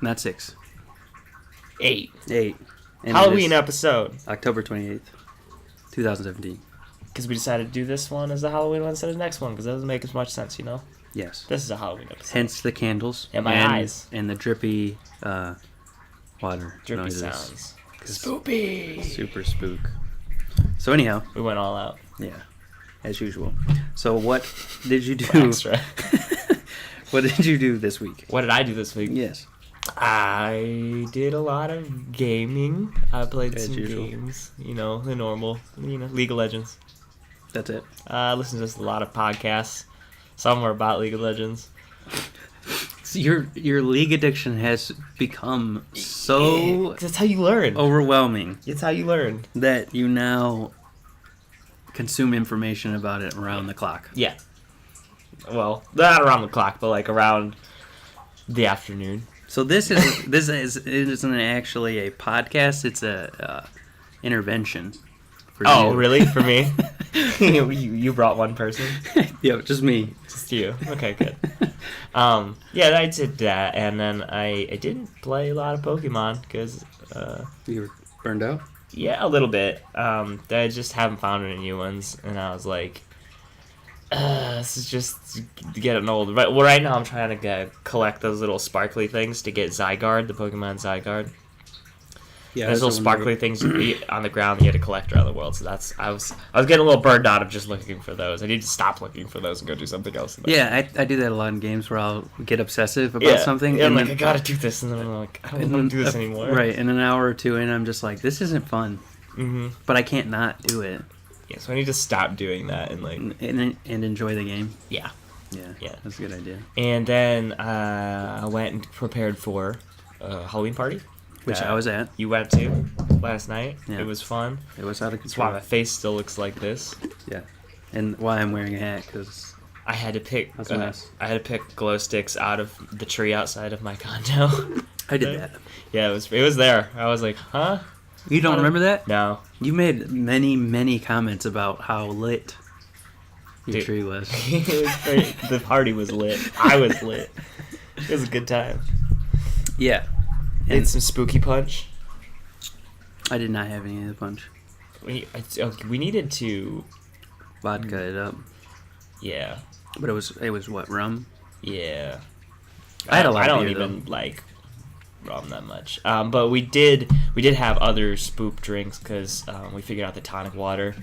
Not 6. 8. 8. And Halloween episode. October 28th, 2017. Because we decided to do this one as the Halloween one instead of the next one, because that doesn't make as much sense, you know? Yes. This is a Halloween episode. Hence the candles. And my eyes. And the drippy water Drippy noises. sounds. Spoopy. Super spook. So anyhow. We went all out. Yeah. As usual. So what did you do? Extra. What did you do this week? What did I do this week? Yes. I did a lot of gaming. I played As some usual. games. You know, the normal. You know, League of Legends. That's it. I listened to just a lot of podcasts. Some were about League of Legends. So your League addiction has become so That's how you learn. overwhelming It's how you learn. that you now consume information about it around the clock. Yeah. Well, not around the clock, but like around the afternoon. So this isn't actually a podcast. It's a intervention. For Oh, you. really? For me? you brought one person? Yeah, just me. Just you. Okay, good. Yeah, I did that, and then I didn't play a lot of Pokemon because You were burned out. yeah, a little bit. I just haven't found any new ones, and I was like, this is just getting old. Right, well, right now I'm trying to collect those little sparkly things to get Zygarde, the Pokemon Zygarde. Yeah, There's little sparkly things on the ground that you had to collect around the world. So I was getting a little burned out of just looking for those. I need to stop looking for those and go do something else. Yeah, I do that a lot in games where I'll get obsessive about something. Yeah, I'm and like, I gotta do this, and then I'm like, I don't want to do this anymore. Right, in an hour or two in, I'm just like, this isn't fun. Mm-hmm. But I can't not do it. Yeah, so I need to stop doing that and like. And enjoy the game. Yeah. Yeah, that's a good idea. And then I went and prepared for a Halloween party. Which I was at. You went to last night. Yeah. It was fun. It was out of That's why control. my face still looks like this. Yeah, and why I'm wearing a hat, because I had to pick. That's a mess. I had to pick glow sticks out of the tree outside of my condo. I did that. Yeah, it was there. I was like, huh? You don't remember that? No. You made many comments about how lit your Dude. tree was. It was great. The party was lit. I was lit. It was a good time. Yeah. Ate And some spooky punch. I did not have any of the punch. We needed to. Vodka it up. Yeah. But it was what, rum? Yeah. I had a lot I of don't beer, even like rum that much. But we did have other spook drinks because we figured out the tonic water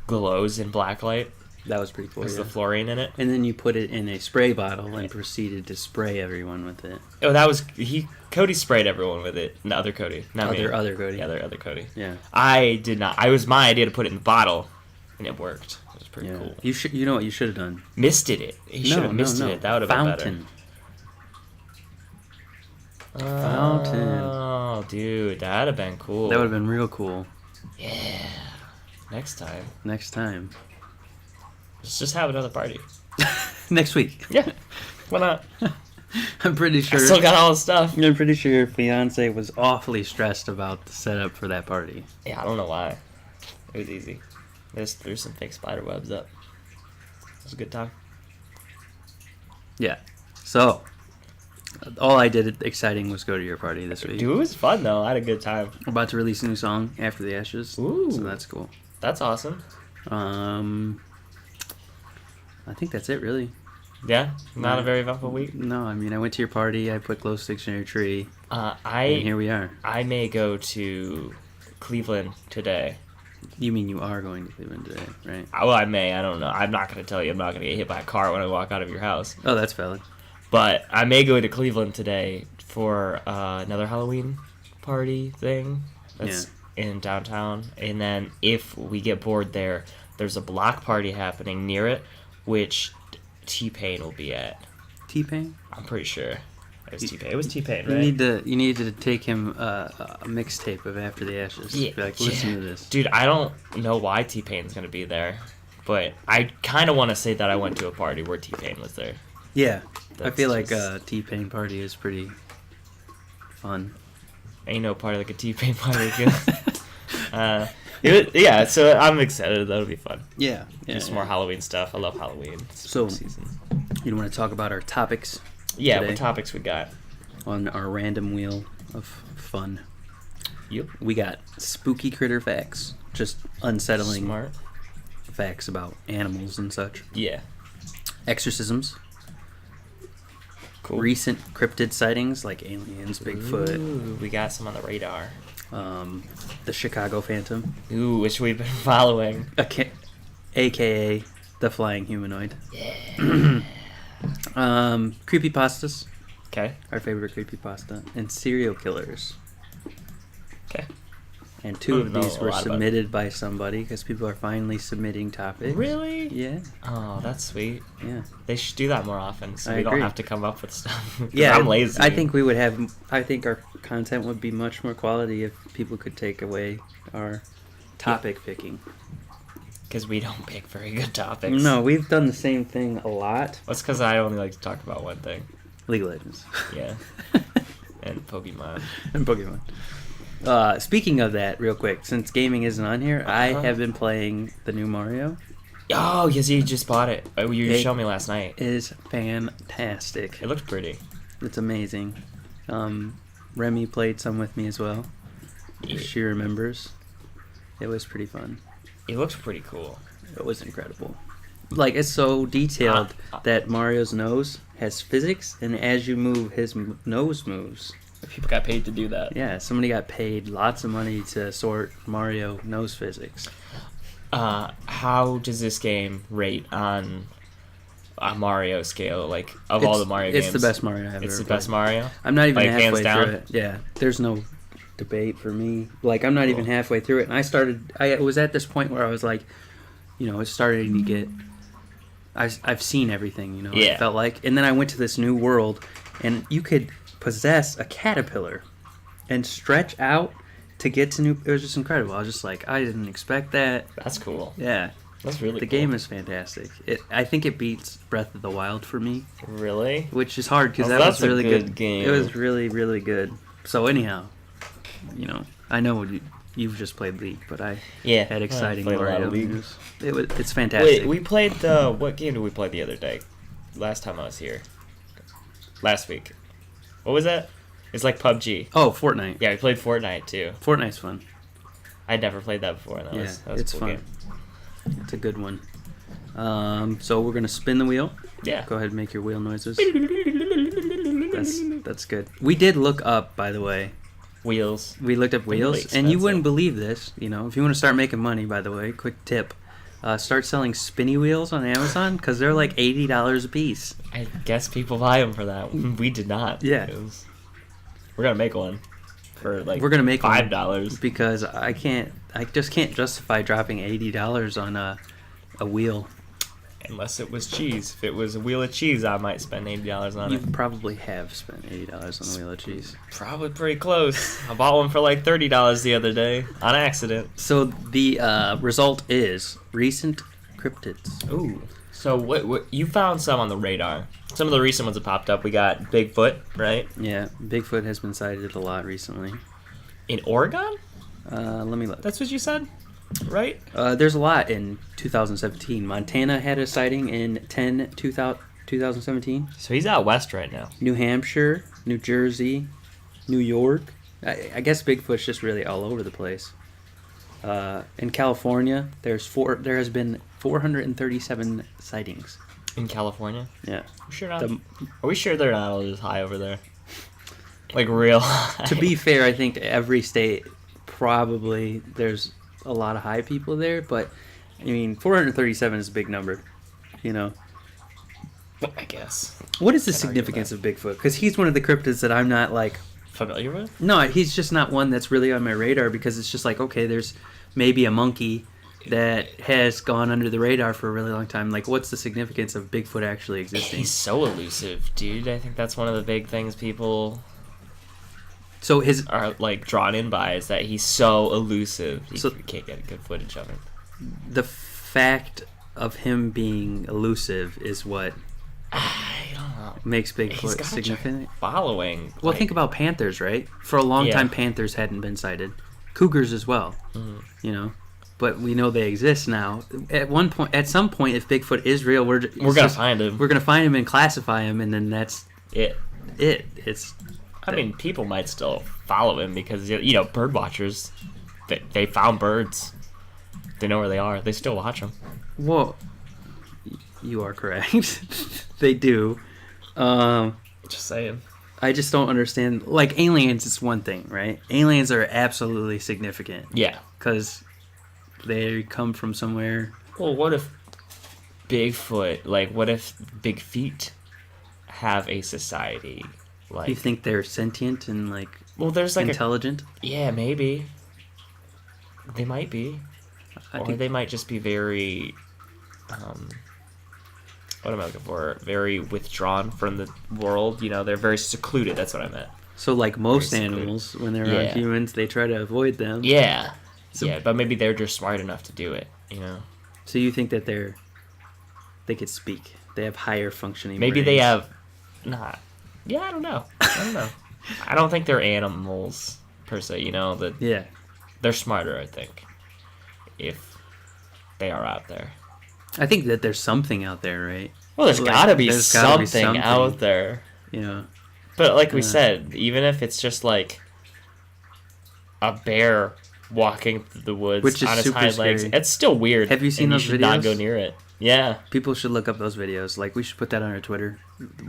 glows in black light. That was pretty cool. There's Yeah. the fluorine in it. And then you put it in a spray bottle and proceeded to spray everyone with it. Oh, that was Cody sprayed everyone with it. The other Cody, not me. Other Cody. Yeah, other Cody. Yeah. I did not. It was my idea to put it in the bottle, and it worked. It was pretty Yeah. cool. You know what you should have done? Misted it. He should have misted it. That would have been Fountain. better. Fountain. Oh, dude, that'd have been cool. That would have been real cool. Yeah. Next time. Next time. Let's just have another party. Next week. Yeah. Why not? I'm pretty sure. I still got all the stuff. I'm pretty sure your fiance was awfully stressed about the setup for that party. Yeah, I don't know why. It was easy. Just threw some fake spider webs up. It was a good time. Yeah. So, all I did exciting was go to your party this week. Dude, it was fun though. I had a good time. We're about to release a new song, After the Ashes. Ooh. So that's cool. That's awesome. I think that's it, really. Yeah? Not a very eventful week? No, I mean, I went to your party, I put glow sticks in your tree, and I here we are. may go to Cleveland today. You mean you are going to Cleveland today, right? Well, I may. I don't know. I'm not going to tell you. I'm not going to get hit by a car when I walk out of your house. Oh, that's valid. But I may go to Cleveland today for another Halloween party thing that's in downtown. And then if we get bored there's a block party happening near it, which T-Pain will be at. T-Pain? I'm pretty sure. It was T-Pain, You right? need to take him a mixtape of After the Ashes. Yeah, Be like, listen to this. Dude, I don't know why T-Pain's going to be there. But I kind of want to say that I went to a party where T-Pain was there. Yeah. I That's feel like just- T-Pain party is pretty fun. Ain't no party like a T-Pain party. Yeah, so I'm excited. That'll be fun. Yeah. Do some more Halloween stuff. I love Halloween. It's So, season. You want to talk about our topics? Yeah, today? what topics we got? on our random wheel of fun. Yep. We got spooky critter facts, just unsettling Smart. facts about animals and such. Yeah. Exorcisms. Cool. Recent cryptid sightings like aliens, Bigfoot. Ooh, we got some on the radar. The Chicago Phantom. Ooh, which we've been following. AKA the flying humanoid. Yeah. Creepypastas. Okay. Our favorite creepypasta. And serial killers. Okay. And two of know these a were lot about submitted by somebody because people are finally submitting topics. Really? Yeah. Oh, that's sweet. Yeah. They should do that more often so I we agree. don't have to come up with stuff. 'Cause Yeah, I'm lazy. I think we would have. I think our content would be much more quality if people could take away our topic picking. Because we don't pick very good topics. No, we've done the same thing a lot. That's because I only like to talk about one thing. League of Legends. Yeah. And Pokemon. And Pokemon. Speaking of that, real quick, since gaming isn't on here, I have been playing the new Mario. Oh, yes, you just bought it. Oh, you showed me last night. It is fantastic. It looked pretty. It's amazing. Remy played some with me as well. She remembers. It was pretty fun. It looks pretty cool. It was incredible. Like, it's so detailed that Mario's nose has physics, and as you move, his nose moves. People got paid to do that. Yeah, somebody got paid lots of money to sort Mario nose physics. How does this game rate on a Mario scale? Like, of all the Mario games? It's the best Mario I've ever It's the played. best Mario? I'm not even Like, hands halfway down? through it. Yeah, there's no debate for me. Like, I'm not even halfway through it. And I was at this point where I was like, it's starting to get... I've seen everything, Yeah. it felt like. And then I went to this new world, and you could possess a caterpillar and stretch out to get to new... It was just incredible. I was just like, I didn't expect that. That's cool. Yeah. That's really The cool. game is fantastic. I think it beats Breath of the Wild for me, Really? which is hard because Well, that was that's a really good game. It was really, really good. So anyhow, I know you've just played League, but I Yeah. had exciting played a lot Mario of League. news. It's fantastic. Wait, we played what game did we play the other day? Last time I was here. Last week. What was that? It's like PUBG. Oh, Fortnite. Yeah, we played Fortnite too. Fortnite's fun. I'd never played that before. And that was it's a cool fun. game. It's a good one. So we're gonna spin the wheel. Yeah. Go ahead and make your wheel noises. That's good. We did look up, by the way. Wheels. We looked up Really wheels, and you expensive. wouldn't believe this. If you want to start making money, by the way, quick tip: start selling spinny wheels on Amazon because they're like $80 a piece. I guess people buy them for that. We did not. Yeah. We're gonna make one for like We're gonna make one $5 because I just can't justify dropping $80 on a wheel. unless it was cheese. If it was a wheel of cheese, I might spend $80 on You it. probably have spent $80 on a wheel of cheese. Probably pretty close. I bought one for like $30 the other day on accident. So the result is recent cryptids. Ooh. So what you found some on the radar. Some of the recent ones that popped up. We got Bigfoot, right? Yeah, Bigfoot has been sighted a lot recently. In Oregon? Let me look. That's what you said? Right? There's a lot in 2017. Montana had a sighting in 2017. So he's out west right now. New Hampshire, New Jersey, New York. I guess Bigfoot's just really all over the place. In California, there has been 437 sightings. In California? Yeah. Are we sure they're not all just high over there? Like real high? To be fair, I think every state probably there's a lot of high people there, but 437 is a big number, I guess. What is the Can't argue significance of Bigfoot? Because he's one of the cryptids that I'm not like. Familiar with? No, he's just not one that's really on my radar because it's just like, okay, there's maybe a monkey that has gone under the radar for a really long time. Like, what's the significance of Bigfoot actually existing? He's so elusive, dude. I think that's one of the big things people So his are like drawn in by is that he's so elusive. You So- can't get good footage of him. the fact of him being elusive is what I don't know. makes He's Bigfoot got significant. a following. Well, think about panthers, right? For a long Yeah. time, panthers hadn't been sighted. Cougars as well, But we know they exist now. At some point, if Bigfoot is real, we're gonna find him. We're gonna find him and classify him, and then that's it. it. It's I mean, people might still follow him because, bird watchers, they found birds. They know where they are. They still watch them. Well, you are correct. They do. Just saying. I just don't understand. Like, aliens is one thing, right? Aliens are absolutely significant. Yeah. Because they come from somewhere. Well, what if Bigfoot, what if Big Feet have a society? You think they're sentient and, well, there's intelligent? Yeah, maybe. They might be. Or they might just be very, what am I looking for? Very withdrawn from the world. They're very secluded. That's what I meant. So, like most animals, when they're around humans, they try to avoid them. Yeah. So, but maybe they're just smart enough to do it, So you think that they could speak? They have higher functioning Maybe brains. they have... Not... Yeah, I don't know. I don't think they're animals, per se, Yeah. They're smarter, I think. If they are out there. I think that there's something out there, right? Well, there's gotta be something out there. Yeah. But like we said, even if it's just a bear walking through the woods Which is on its super hind legs, scary. it's still weird. Have you seen those you should videos? not go near it. Yeah. People should look up those videos. We should put that on our Twitter.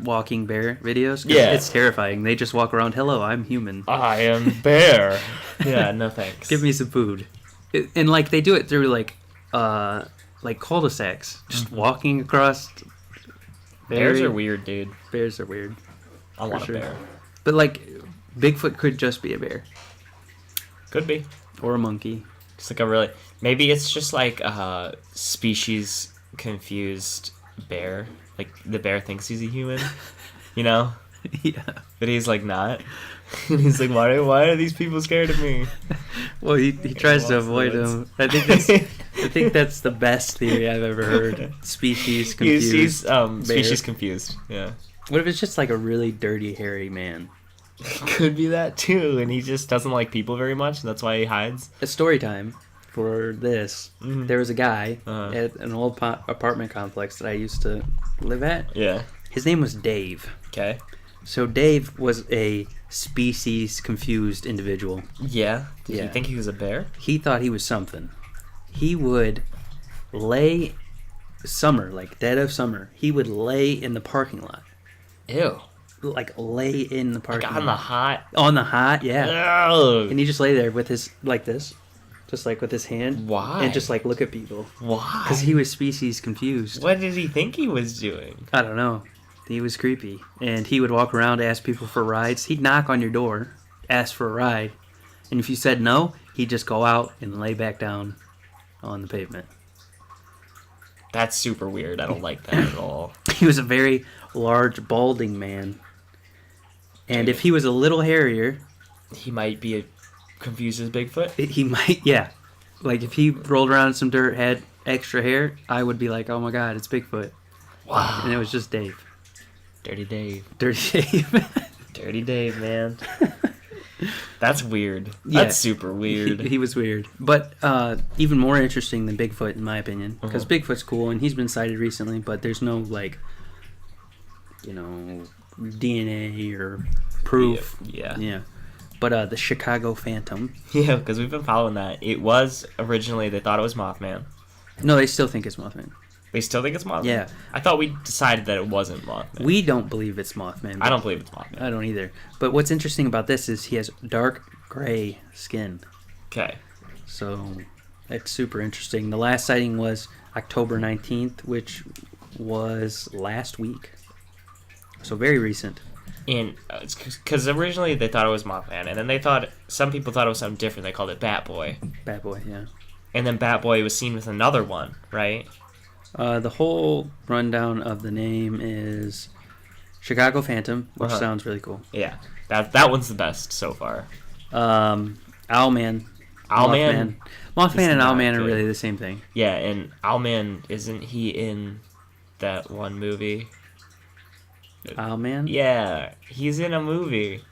Walking bear videos. 'Cause Yeah. It's terrifying. They just walk around, hello, I'm human. I am bear. Yeah, no thanks. Give me some food. And they do it through cul-de-sacs. Just walking across. Bears are weird, dude. Bears are weird. I want a bear. But Bigfoot could just be a bear. Could be. Or a monkey. It's maybe it's just a species confused bear. The bear thinks he's a human, Yeah. But he's not. And he's why are these people scared of me? Well, he tries to avoid them. I think that's the best theory I've ever heard. Species confused. He's species confused. Yeah. What if it's just a really dirty, hairy man? Could be that too, and he just doesn't like people very much, and that's why he hides. A story time for this. Mm-hmm. There was a guy at an old apartment complex that I used to live at. Yeah. His name was Dave. Okay. So Dave was a species confused individual. Yeah. Did you think he was a bear? He thought he was something. He would lay dead of summer. He would lay in the parking lot. Ew. Lay in the parking lot. On the hot. On the hot, yeah. Ew. And he just lay there with his this, just with his hand. Why? And just look at people. Why? Because he was species confused. What did he think he was doing? I don't know. He was creepy. And he would walk around, ask people for rides. He'd knock on your door, ask for a ride. And if you said no, he'd just go out and lay back down on the pavement. That's super weird. I don't like that at all. He was a very large, balding man. And if he was a little hairier... He might be confused as Bigfoot? He might, yeah. If he rolled around in some dirt, had extra hair, I would be oh my god, it's Bigfoot. Wow. And it was just Dave. Dirty Dave. Dirty Dave. Dirty Dave, man. That's weird. That's super weird. He was weird. But even more interesting than Bigfoot, in my opinion. Because Bigfoot's cool, and he's been sighted recently, but there's no, DNA or proof. Yeah. But the Chicago Phantom. Yeah, because we've been following that. It was originally, they thought it was Mothman. No, they still think it's Mothman. They still think it's Mothman? Yeah. I thought we decided that it wasn't Mothman. We don't believe it's Mothman. I don't believe it's Mothman. I don't either. But what's interesting about this is he has dark gray skin. Okay. So it's super interesting. The last sighting was October 19th, which was last week. So very recent. And because originally they thought it was Mothman, and then some people thought it was something different. They called it Bat Boy. Bat Boy, yeah. And then Bat Boy was seen with another one, right? The whole rundown of the name is Chicago Phantom, which sounds really cool. Yeah, that one's the best so far. Owlman. Owlman. Mothman and Owlman are really the same thing. Yeah, and Owlman, isn't he in that one movie? Owlman? Yeah, he's in a movie.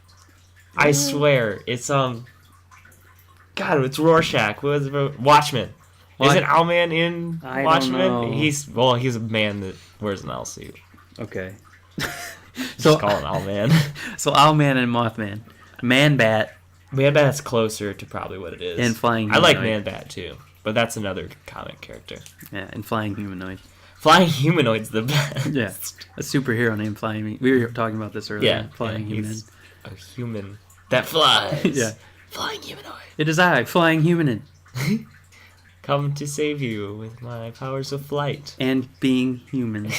I swear, it's God, it's Rorschach. What was it? Watchmen. What? Isn't Owlman in I Watchmen? don't know. He's a man that wears an owl suit. Okay. Just call him Owlman. So Owlman and Mothman. Man-Bat. Man-Bat's closer to probably what it is. And Flying I like Humanoid. Man-Bat too, but that's another comic character. Yeah, and Flying Humanoid. Flying Humanoid's the best. Yeah, a superhero named Flying. We were talking about this earlier. Yeah, Flying Humanoid. he's a human that flies. Yeah. Flying Humanoid. It is I, Flying Humanoid. Come to save you with my powers of flight. And being human.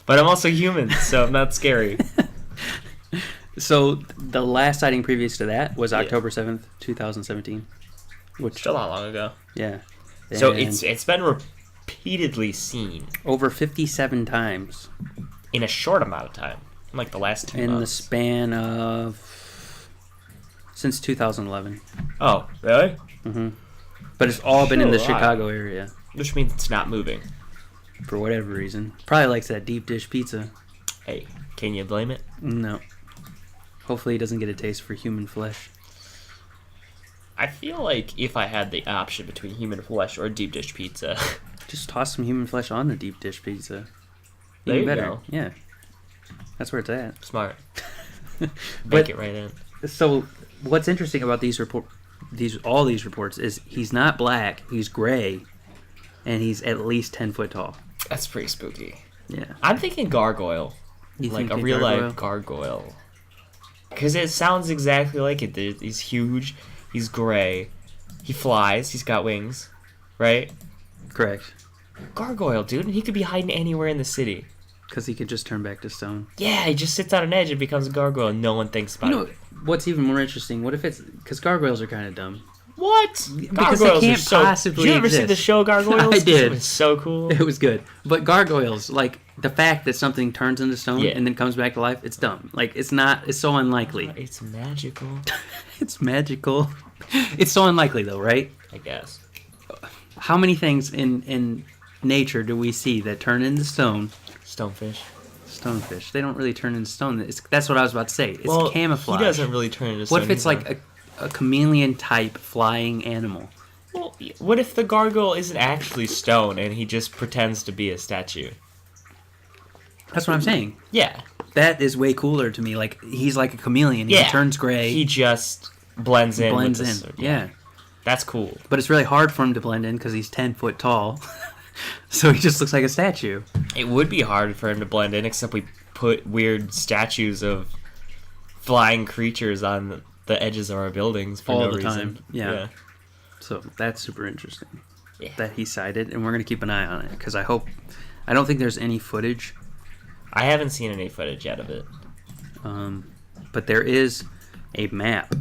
But I'm also human, so I'm not scary. So the last sighting previous to that was October 7th, 2017. Which, Still not long ago. yeah. So And it's been repeatedly seen over 57 times in a short amount of time, like the last 2 in the months. span of since 2011. Oh, really? But it's all been in the Sure, wow. Chicago area Which means it's not moving. for whatever reason. Probably likes that deep dish pizza. Hey, can you blame it? No. Hopefully he doesn't get a taste for human flesh. I feel like if I had the option between human flesh or deep dish pizza, Just toss some human flesh on the deep dish pizza. There Even you better. go. Yeah. That's where it's at. smart. But- Bake it right in. So what's interesting about all these reports is he's not black, he's gray, and he's at least 10 foot tall. That's pretty spooky. Yeah. I'm thinking gargoyle. You Like think a a real gargoyle? life gargoyle. Because it sounds exactly like it. He's huge. He's gray. He flies. He's got wings. Right? Correct. Gargoyle, dude. And he could be hiding anywhere in the city. Because he could just turn back to stone. Yeah, he just sits on an edge and becomes a gargoyle and no one thinks about You know, it. what's even more interesting, what if it's... Because gargoyles are kind of dumb. What? Because they can't possibly Did you ever see exist. the show Gargoyles? I did. It was so cool. It was good. But gargoyles, like, the fact that something turns into stone Yeah. and then comes back to life, it's dumb. Like, it's not... It's so unlikely. It's magical, It's magical. It's so unlikely, though, right? I guess. How many things in nature do we see that turn into stone? Stonefish. Stonefish. They don't really turn into stone. That's what I was about to say. It's camouflage. He doesn't really turn into stone. What if it's like a chameleon type flying animal? Well, what if the gargoyle isn't actually stone and he just pretends to be a statue? That's what I'm saying. Yeah. That is way cooler to me. Like, he's like a chameleon. Yeah. He turns gray. He just blends in. blends with in. the sword. Yeah. That's cool. But it's really hard for him to blend in because he's 10 foot tall. So he just looks like a statue. It would be hard for him to blend in, except we put weird statues of flying creatures on the edges of our buildings for All no the reason. time. Yeah. So that's super interesting Yeah. that he sighted. And we're going to keep an eye on it because I don't think there's any footage. I haven't seen any footage yet of it. But there is a map.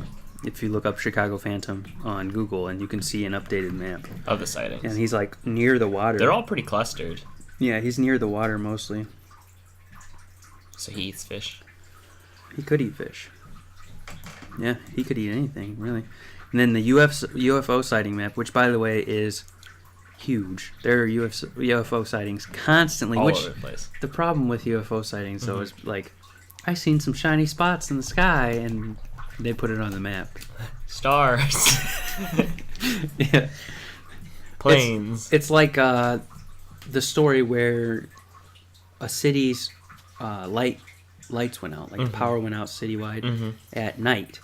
If you look up Chicago Phantom on Google, and you can see an updated map. Of the sightings. And he's like near the water. They're all pretty clustered. Yeah, he's near the water mostly. So he eats fish. He could eat fish. Yeah, he could eat anything, really. And then the UFO sighting map, which, by the way, is huge. There are UFO sightings constantly. All which over the place. the problem with UFO sightings, though, is like, I seen some shiny spots in the sky, and they put it on the map. Stars. Yeah. Planes. It's like the story where a city's lights went out, like the power went out citywide at night,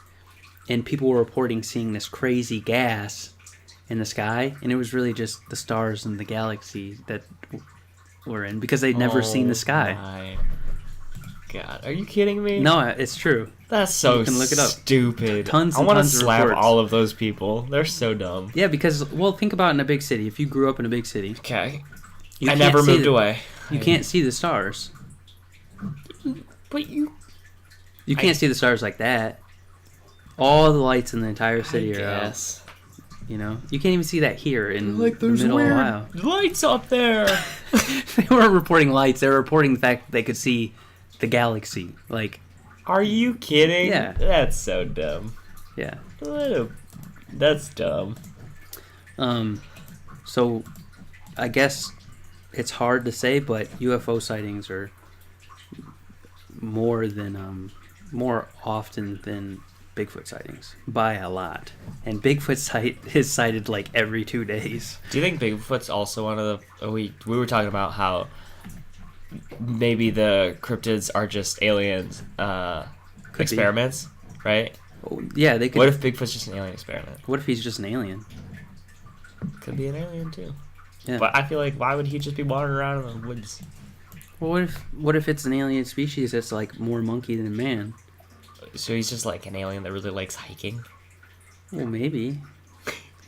and people were reporting seeing this crazy gas in the sky, and it was really just the stars and the galaxy that were in because they'd never seen the sky. My God, are you kidding me? No, it's true. That's so You can look it up. stupid. Tons I and want to tons of slap reports. all of those people. They're so dumb. Yeah, because think about in a big city. If you grew up in a big city, Okay. you I can't never see moved away. You can't see the stars. But you Can't see the stars like that. All the lights in the entire city are out. guess. You know, you can't even see that here in Like the there's middle of weird Ohio. lights up there. They weren't reporting lights. They were reporting the fact that they could see the galaxy. Like, Are you kidding? Yeah. That's so dumb. yeah. That's dumb. So, I guess it's hard to say, but UFO sightings are more often than Bigfoot sightings by a lot. And Bigfoot is sighted like every 2 days. Do you think Bigfoot's also one of the... we were talking about how maybe the cryptids are just aliens experiments, right? Oh, yeah, they could. What if Bigfoot's just an alien experiment? What if he's just an alien? Could be an alien too. Yeah. But I feel like why would he just be wandering around in the woods? Well, what if it's an alien species that's like more monkey than man? So he's just like an alien that really likes hiking. Well, maybe.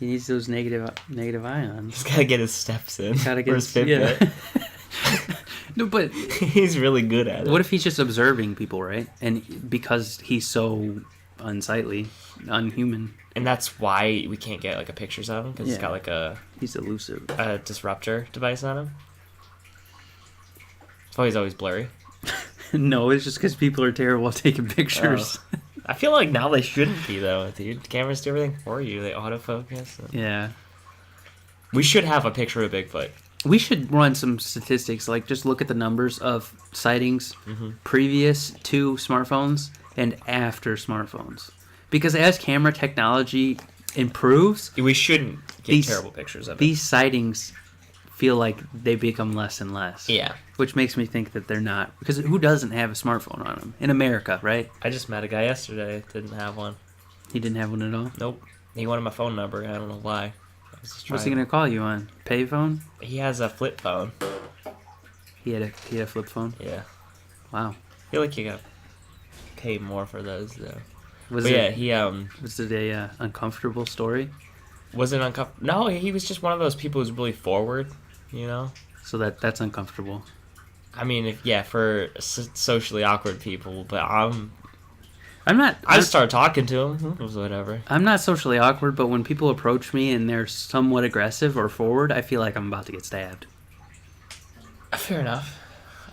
He needs those negative ions. He's gotta get his steps in. Gotta get his Fitbit. Yeah. No, but he's really good at it. what if he's just observing people, right? And because he's so unsightly, unhuman, And that's why we can't get like a pictures of him because he's Yeah. got like he's elusive. a disruptor device on him. That's why he's always blurry. No, it's just because people are terrible at taking pictures. I feel like now they shouldn't be though, dude. Cameras do everything for you. They autofocus. Yeah. We should have a picture of Bigfoot. We should run some statistics, like just look at the numbers of sightings previous to smartphones and after smartphones. Because as camera technology improves, We shouldn't get These- terrible pictures of it. these sightings feel like they become less and less. Yeah. Which makes me think that they're not. Because who doesn't have a smartphone on them? In America, right? I just met a guy yesterday that didn't have one. He didn't have one at all. Nope. He wanted my phone number. I don't know why. I was just What's he trying. going to call you on? Payphone? He has a flip phone. He had a flip phone? Yeah. Wow. I feel like you gotta pay more for those though. Was But it, yeah, was it a uncomfortable story? wasn't uncomfortable. No, he was just one of those people who's really forward, you know? So that's uncomfortable. I mean, for socially awkward people, but I'm not. I just started talking to him. It was whatever. I'm not socially awkward, but when people approach me and they're somewhat aggressive or forward, I feel like I'm about to get stabbed. Fair enough.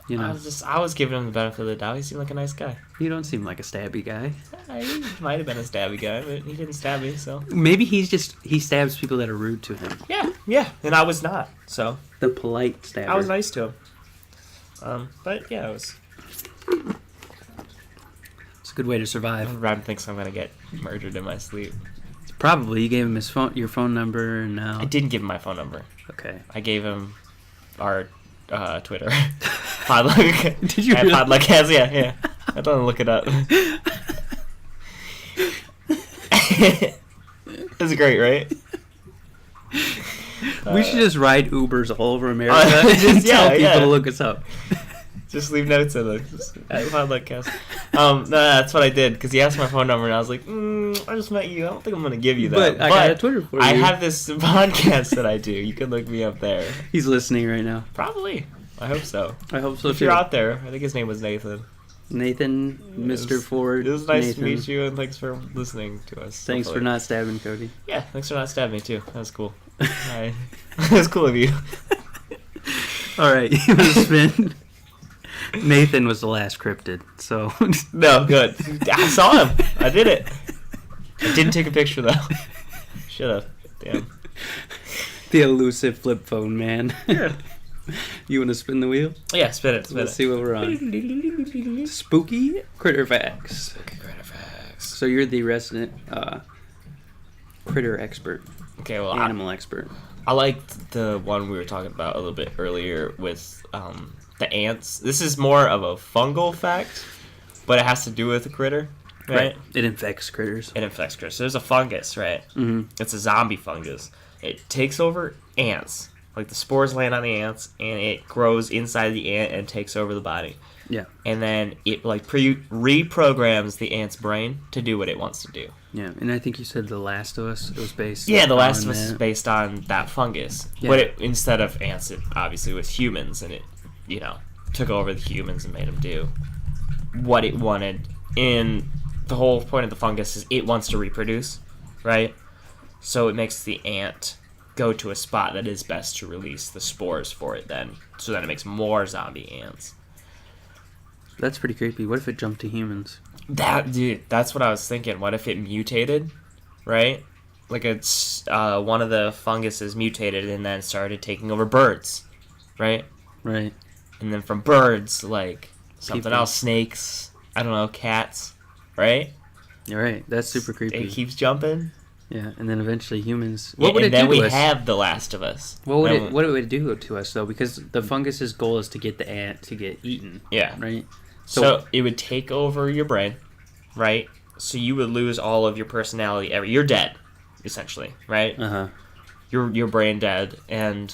You know, I was giving him the benefit of the doubt. He seemed like a nice guy. you don't seem like a stabby guy. He might have been a stabby guy, but he didn't stab me, so. Maybe he stabs people that are rude to him. Yeah, and I was not, so. The polite stabber. I was nice to him. But yeah, it was. It's a good way to survive. Rob thinks I'm gonna get murdered in my sleep. Probably you gave him your phone number, and now. I didn't give him my phone number. Okay. I gave him our Twitter. PodLuck. Did you And really? PodLuck has, yeah. I don't look it up. It's great, right? We should just ride Ubers all over America and just- tell yeah, people yeah. to look us up. Just leave notes in the PodLuckcast. No, that's what I did because he asked my phone number and I was like, I just met you. I don't think I'm gonna give you that. But I got a Twitter for you. I have this podcast that I do. You can look me up there. He's listening right now. Probably. I hope so. I hope so If too. you're out there, I think his name was Nathan. Nathan, Mr. Ford. It was nice Nathan. to meet you, and thanks for listening to us. Thanks for hopefully. not stabbing Cody. Yeah, thanks for not stabbing me too. That was cool. Alright. That was cool of you. All right, you want to spin? Nathan was the last cryptid, so No, good. I saw him. I did it. I didn't take a picture though. Should have. Damn. the elusive flip phone man. Yeah. You want to spin the wheel? Yeah, spin it. Spin Let's it. see what we're on. Spooky critter facts. So you're the resident critter expert, Okay, well, animal expert. I liked the one we were talking about a little bit earlier with the ants. This is more of a fungal fact, but it has to do with a critter, right? It infects critters. It infects critters. So there's a fungus, right? Mm-hmm. It's a zombie fungus. It takes over ants. Like the spores land on the ants, and it grows inside the ant and takes over the body. Yeah. And then it like reprograms the ant's brain to do what it wants to do. Yeah, and I think you said The Last of Us. It was based. Yeah, The Last on of Us is that. based on that fungus. Yeah. But instead of ants, it obviously was humans, and it, took over the humans and made them do what it wanted. And the whole point of the fungus is it wants to reproduce, right? So it makes the ant go to a spot that is best to release the spores for it then. So then it makes more zombie ants. That's pretty creepy. What if it jumped to humans? That's what I was thinking. What if it mutated, right? Like it's one of the funguses mutated and then started taking over birds, right? Right. And then from birds, like something People. else, snakes, I don't know, cats, right? You're right. That's super It creepy. keeps jumping. Yeah, and then eventually humans. What would and it then do to we us? have The Last of Us. What would it do to us though? Because the fungus's goal is to get the ant to get eaten. Yeah. Right. So it would take over your brain, right? So you would lose all of your personality. You're dead, essentially, right? Uh-huh. Your brain dead, and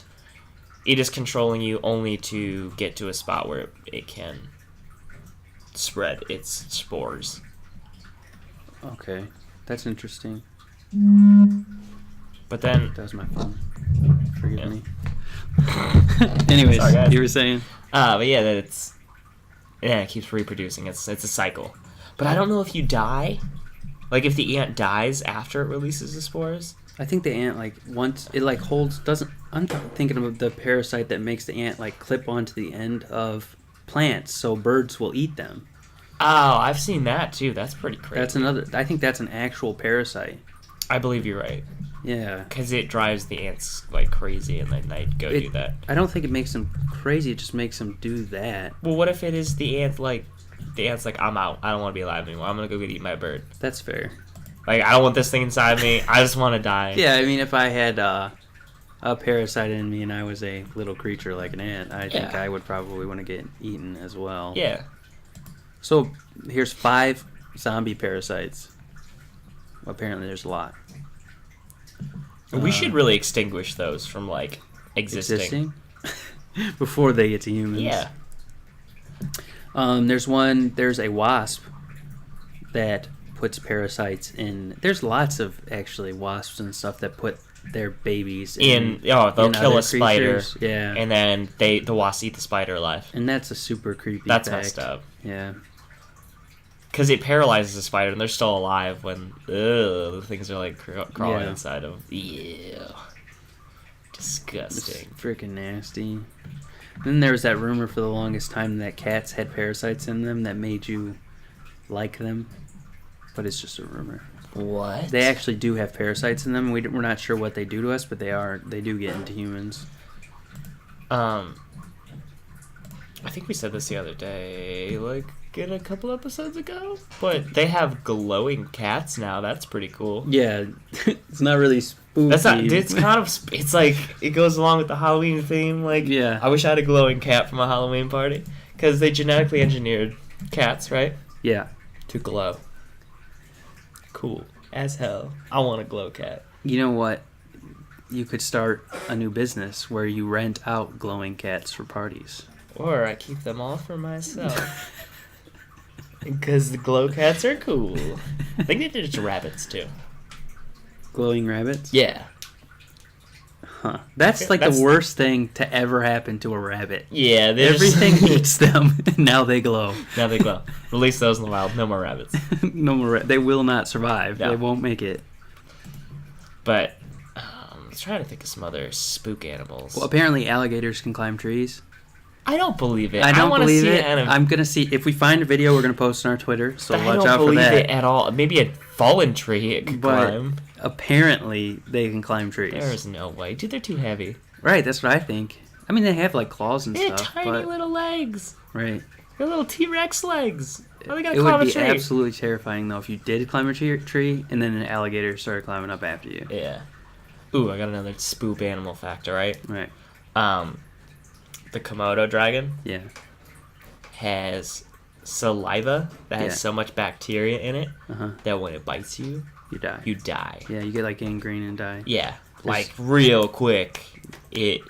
it is controlling you only to get to a spot where it can spread its spores. Okay, that's interesting. But then, That was my phone. Forgive Yeah. me. Anyways, Sorry, guys. you were saying. but yeah, that it keeps reproducing. It's a cycle. But I don't know if you die, like if the ant dies after it releases the spores. I think the ant once it holds doesn't. I'm thinking of the parasite that makes the ant clip onto the end of plants so birds will eat them. Oh, I've seen that too. That's pretty crazy. That's another. I think that's an actual parasite. I believe you're right. Yeah. Because it drives the ants crazy, and then they go do that. I don't think it makes them crazy. It just makes them do that. Well, what if it is the ant the ant's I'm out. I don't want to be alive anymore. I'm gonna go get eaten by a bird. That's fair. I don't want this thing inside me. I just want to die. Yeah, I mean, if I had a parasite in me and I was a little creature like an ant, I think I would probably want to get eaten as well. Yeah. So here's 5 zombie parasites. Apparently, there's a lot. We should really extinguish those from existing. Before they get to humans. Yeah. There's a wasp that puts parasites in. There's lots of actually wasps and stuff that put their babies they'll kill a spider. creatures. Yeah. And then the wasps eat the spider alive. And that's a super creepy That's fact. messed up. Yeah. Because it paralyzes the spider, and they're still alive when the things are crawling Yeah. inside of them. Ew. Disgusting. It's freaking nasty. Then there was that rumor for the longest time that cats had parasites in them that made you like them. But it's just a rumor. What? They actually do have parasites in them. We're not sure what they do to us, but they do get into humans. I think we said this the other day, in a couple episodes ago. But they have glowing cats now. That's pretty cool. Yeah, it's not really spooky. That's not. It's kind of. It's it goes along with the Halloween theme. Yeah. I wish I had a glowing cat for my Halloween party because they genetically engineered cats, right? Yeah. To glow. Cool as hell. I want a glow cat. You know what? You could start a new business where you rent out glowing cats for parties. Or I keep them all for myself. Because the glow cats are cool. I think they did it to rabbits too. Glowing rabbits? Yeah. Huh. That's the worst thing to ever happen to a rabbit. Yeah. Everything eats them, and now they glow. Now they glow. Release those in the wild. No more rabbits. No more. They will not survive. No. They won't make it. But let's try to think of some other spook animals. Well, apparently alligators can climb trees. I don't believe it. I don't wanna believe see it. An I'm gonna see if we find a video. We're gonna post on our Twitter. So I watch don't out for believe that. it at all. Maybe a fallen tree it could But climb. apparently they can climb trees. There's no way. Dude, they're too heavy. Right. That's what I think. I mean, they have claws and They have stuff. tiny but, little legs. right. They're little T-Rex legs. How are they gonna It climb would a be tree? absolutely terrifying though if you did climb a tree and then an alligator started climbing up after you. Yeah. Ooh, I got another spook animal fact, alright? Right. The Komodo dragon Yeah. has saliva that has Yeah. so much bacteria in it Uh-huh. that when it bites you, You die. you die. Yeah, you get gangrene and die. Yeah. Real quick. Same it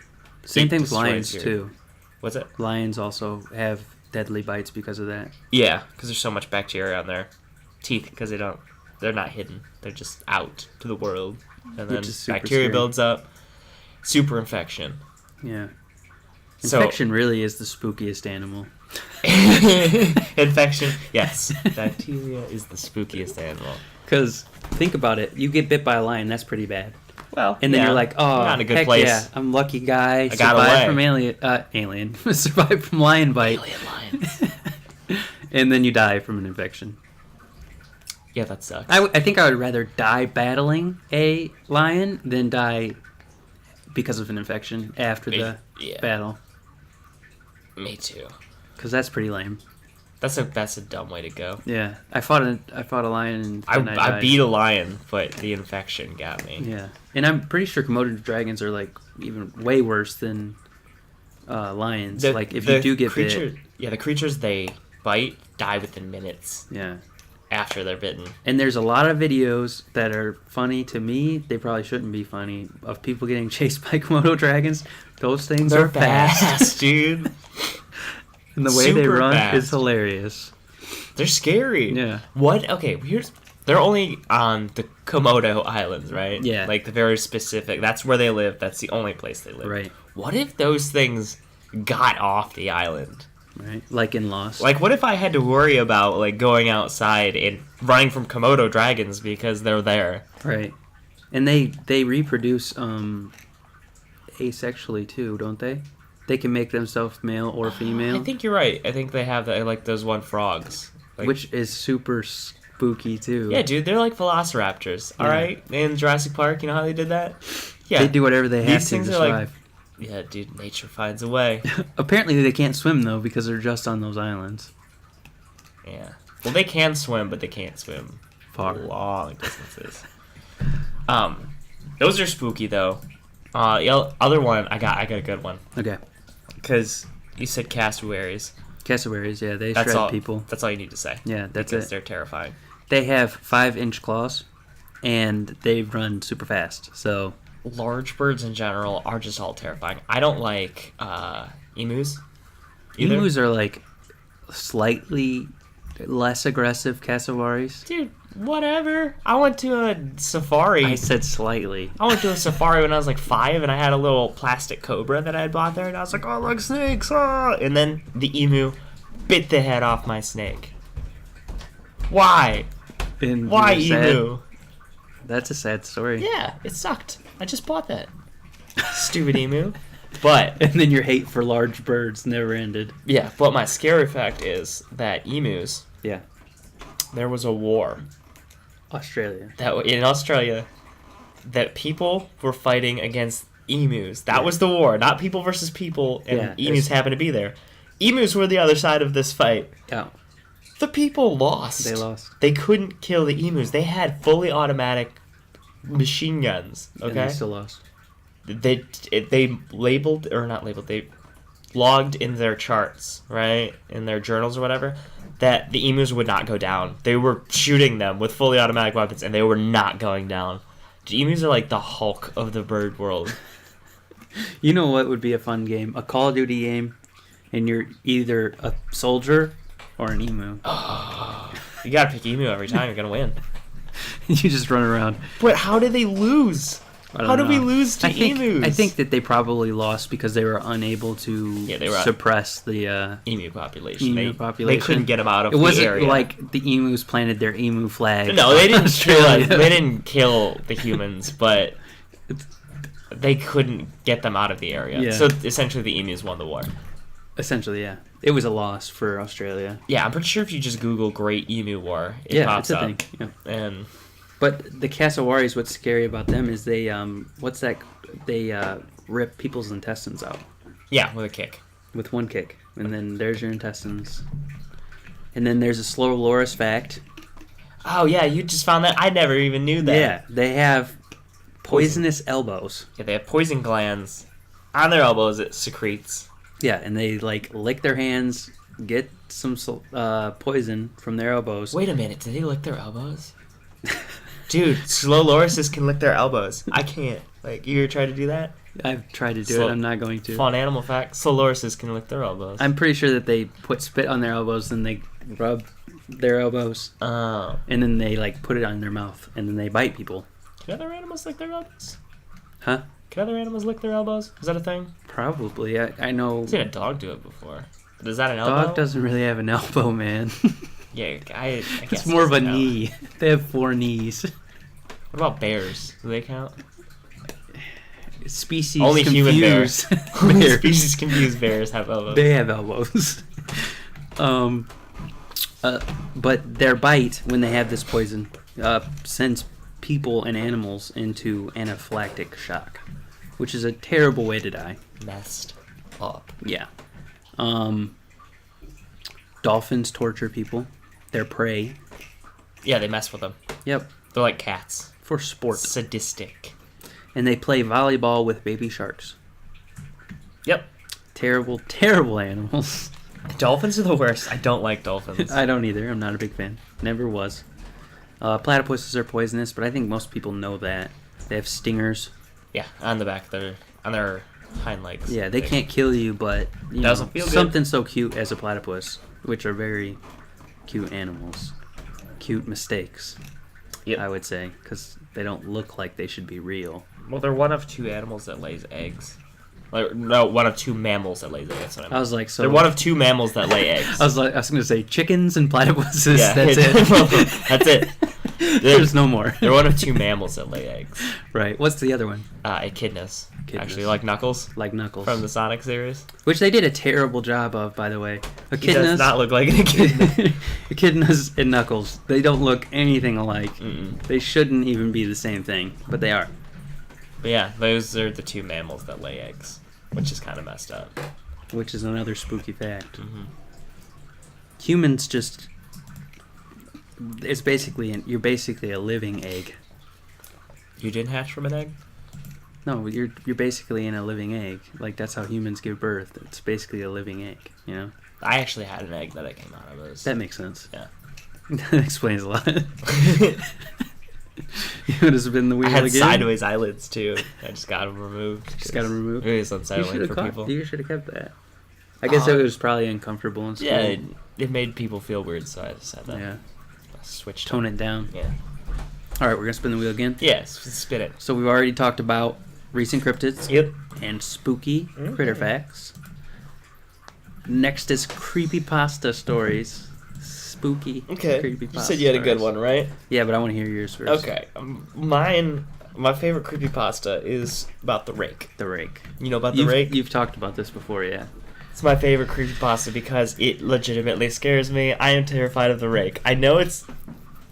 thing with destroys lions your- too. What's it? Lions also have deadly bites because of that. Yeah, because there's so much bacteria on their teeth because they're not hidden. They're just out to the world. And then Which is super bacteria scary. builds up. Super infection. Yeah. So- Infection really is the spookiest animal. Infection, yes. Bacteria is the spookiest animal. Because think about it, you get bit by a lion, that's pretty bad. Well, And then yeah, you're like, oh, not in a good heck place. yeah, I'm a lucky guy. got Survived away. from alien, survived from lion bite, Alien lions. and then you die from an infection. Yeah, that sucks. I think I would rather die battling a lion than die because of an infection after the Yeah. battle. Me too. Because that's pretty lame. That's a dumb way to go. Yeah, I fought a lion and then I I died. beat a lion, but the infection got me. Yeah, and I'm pretty sure Komodo dragons are like even way worse than lions. Like if you do get bit, yeah, the creatures they bite die within minutes yeah. after they're bitten. And there's a lot of videos that are funny to me. They probably shouldn't be funny of people getting chased by Komodo dragons. Those things They're are fast, dude. and the way they Super run fast. is hilarious. They're scary. Yeah. What? Okay, they're only on the Komodo Islands, right? Yeah. Like the very specific. That's where they live. That's the only place they live. Right. What if those things got off the island? Right. Like in Lost. Like, what if I had to worry about like going outside and running from Komodo dragons because they're there? Right. And they reproduce asexually too, don't they? They can make themselves male or female. I think you're right. I think they have that, like those one frogs. Like, Which is super spooky too. yeah, dude, they're like velociraptors. All Yeah. right, in Jurassic Park, you know how they did that? Yeah, They do whatever they have These to things are survive. yeah, dude, nature finds a way. Apparently they can't swim though because they're just on those islands. Yeah. Well, they can swim, but they can't swim Far. long distances. Those are spooky though. The other one, I got a good one Okay. because you said cassowaries. Cassowaries, yeah, they That's shred all. people. That's all you need to say. Yeah, that's because it. they're terrifying. They have 5-inch claws, and they run super fast. So Large birds in general are just all terrifying. I don't like emus. Either. emus are like slightly less aggressive cassowaries. Dude, whatever. I went to a safari. I said slightly. I went to a safari when I was like 5, and I had a little plastic cobra that I had bought there, and I was like, oh, look, snakes! Ah! And then the emu bit the head off my snake. Why? And Why you were sad. emu? That's a sad story. Yeah, it sucked. I just bought that. Stupid emu. But, And then your hate for large birds never ended. yeah, but my scary fact is that emus, Yeah. there was a war Australia. that in Australia that people were fighting against emus. That Yeah. was the war, not people versus people, and Yeah, emus happened to be there. Emus were the other side of this fight. Yeah. The people lost. They lost. They couldn't kill the emus. They had fully automatic machine guns. And Okay, they still lost. they labeled or not labeled. They logged in their charts, right, in their journals or whatever, that the emus would not go down. They were shooting them with fully automatic weapons, and they were not going down. The emus are like the Hulk of the bird world. You know what would be a fun game? A Call of Duty game, and you're either a soldier or an emu. You gotta pick emu every time. You're gonna win. You just run around. But how did they lose? I don't How did we know. lose to emus? I think that they probably lost because they were unable to they were suppress the emu population. emu They population. couldn't get them out of It the wasn't area. like the emus planted their emu flag. No, they on didn't kill. Australia. They didn't kill the humans, but they couldn't get them out of the area. Yeah. So essentially, the emus won the war. Essentially, yeah. It was a loss for Australia. Yeah, I'm pretty sure if you just Google Great Emu War, it Yeah, pops it's a up. thing. Yeah. And But the cassowaries, what's scary about them is they rip people's intestines out yeah, with a kick. with one kick, and then there's your intestines. And then there's a slow loris fact. Oh yeah, you just found that. I never even knew that. Yeah, they have poisonous elbows. Yeah, they have poison glands on their elbows. It secretes. Yeah, and they like lick their hands, get some poison from their elbows. Wait a minute, did they lick their elbows? Dude, slow lorises can lick their elbows. I can't. Like, you ever tried to do that? I've tried to do Slow- it. I'm not going to. Fun animal fact: slow lorises can lick their elbows. I'm pretty sure that they put spit on their elbows, and they rub their elbows, Oh. and then they like put it on their mouth, and then they bite people. Can other animals lick their elbows? Huh? Can other animals lick their elbows? Is that a thing? Probably. I know. I've seen a dog do it before. But is that an elbow? Dog doesn't really have an elbow, man. Yeah, I guess It's more of a doesn't count. knee. They have 4 knees. What about bears? Do they count? Species Only human confused. Only bears. species confused bears have elbows. They have elbows. But their bite, when they have this poison, sends people and animals into anaphylactic shock, which is a terrible way to die. Messed up. Yeah. Dolphins torture people. They're prey. Yeah, they mess with them. Yep. They're like cats. For sport. Sadistic. And they play volleyball with baby sharks. Yep. Terrible, terrible animals. Dolphins are the worst. I don't like dolphins. I don't either. I'm not a big fan. Never was. Platypuses are poisonous, but I think most people know that. They have stingers. Yeah, on the back, on their hind legs. Yeah, they can't kill you, but Doesn't feel good. Something so cute as a platypus, which are very cute animals. Cute mistakes, Yep. I would say, because they don't look like they should be real. Well, they're one of 2 animals that lays eggs. Like, no, one of 2 mammals that lays eggs. That's what I mean. I was like, so They're one of 2 mammals that lay eggs. I was going to say chickens and platypuses. Yeah, That's it. That's it. There's no more. They're one of 2 mammals that lay eggs. Right. What's the other one? Echidnas. Echidnas. Actually, like Knuckles. Like Knuckles. From the Sonic series. Which they did a terrible job of, by the way. He does not look like an echidna. Echidnas and Knuckles. They don't look anything alike. Mm-mm. They shouldn't even be the same thing, but they are. But yeah, those are the 2 mammals that lay eggs, which is kind of messed up. Which is another spooky fact. Mm-hmm. Humans just... You're basically a living egg. You didn't hatch from an egg? No, you're basically in a living egg. Like, that's how humans give birth. It's basically a living egg, you know? I actually had an egg that I came out of. That makes sense. Yeah. That explains a lot. You would have been the wheel I had again. sideways eyelids too. I just got them removed. Just got them removed? It was unsettling for people. You should have kept that. I guess it was probably uncomfortable in school. Yeah, it made people feel weird, so I just had to Yeah. switch. Tone it down. Yeah. All right, we're going to spin the wheel again. Yes, spin it. So we've already talked about recent cryptids. Yep. And spooky Mm-hmm. critter facts. Next is creepypasta stories. Spooky creepypasta You said you had a good stories. one, right? Yeah, but I want to hear yours first. Okay. My favorite creepypasta is about the rake. The rake. You know about the rake? You've talked about this before, yeah. It's my favorite creepypasta because it legitimately scares me. I am terrified of the rake. I know it's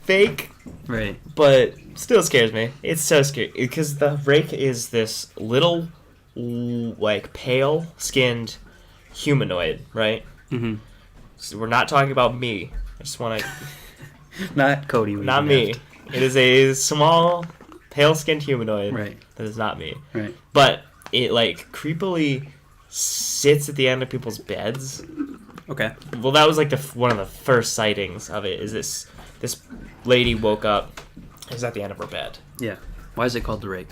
fake, Right. but still scares me. It's so scary because the rake is this little, like, pale-skinned humanoid, right? Mm-hmm. So we're not talking about me. I just want to... Not Cody. Not me. It is a small, pale-skinned humanoid. Right. That is not me. Right. But it, like, creepily sits at the end of people's beds. Okay. Well, that was, like, one of the first sightings of it, is this lady woke up, it was at the end of her bed. Yeah. Why is it called the rake?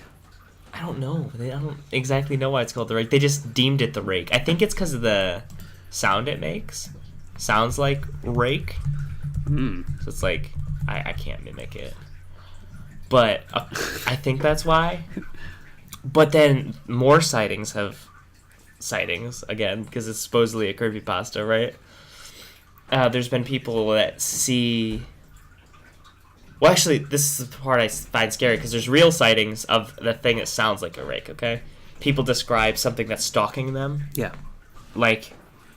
I don't know. I don't exactly know why it's called the rake. They just deemed it the rake. I think it's because of the sound it makes. Sounds like rake. Hmm. So it's like, I can't mimic it. But I think that's why. But then more sightings, again, because it's supposedly a creepypasta, right? There's been people that see... Well, actually, this is the part I find scary, because there's real sightings of the thing that sounds like a rake, okay? People describe something that's stalking them. Yeah. Like,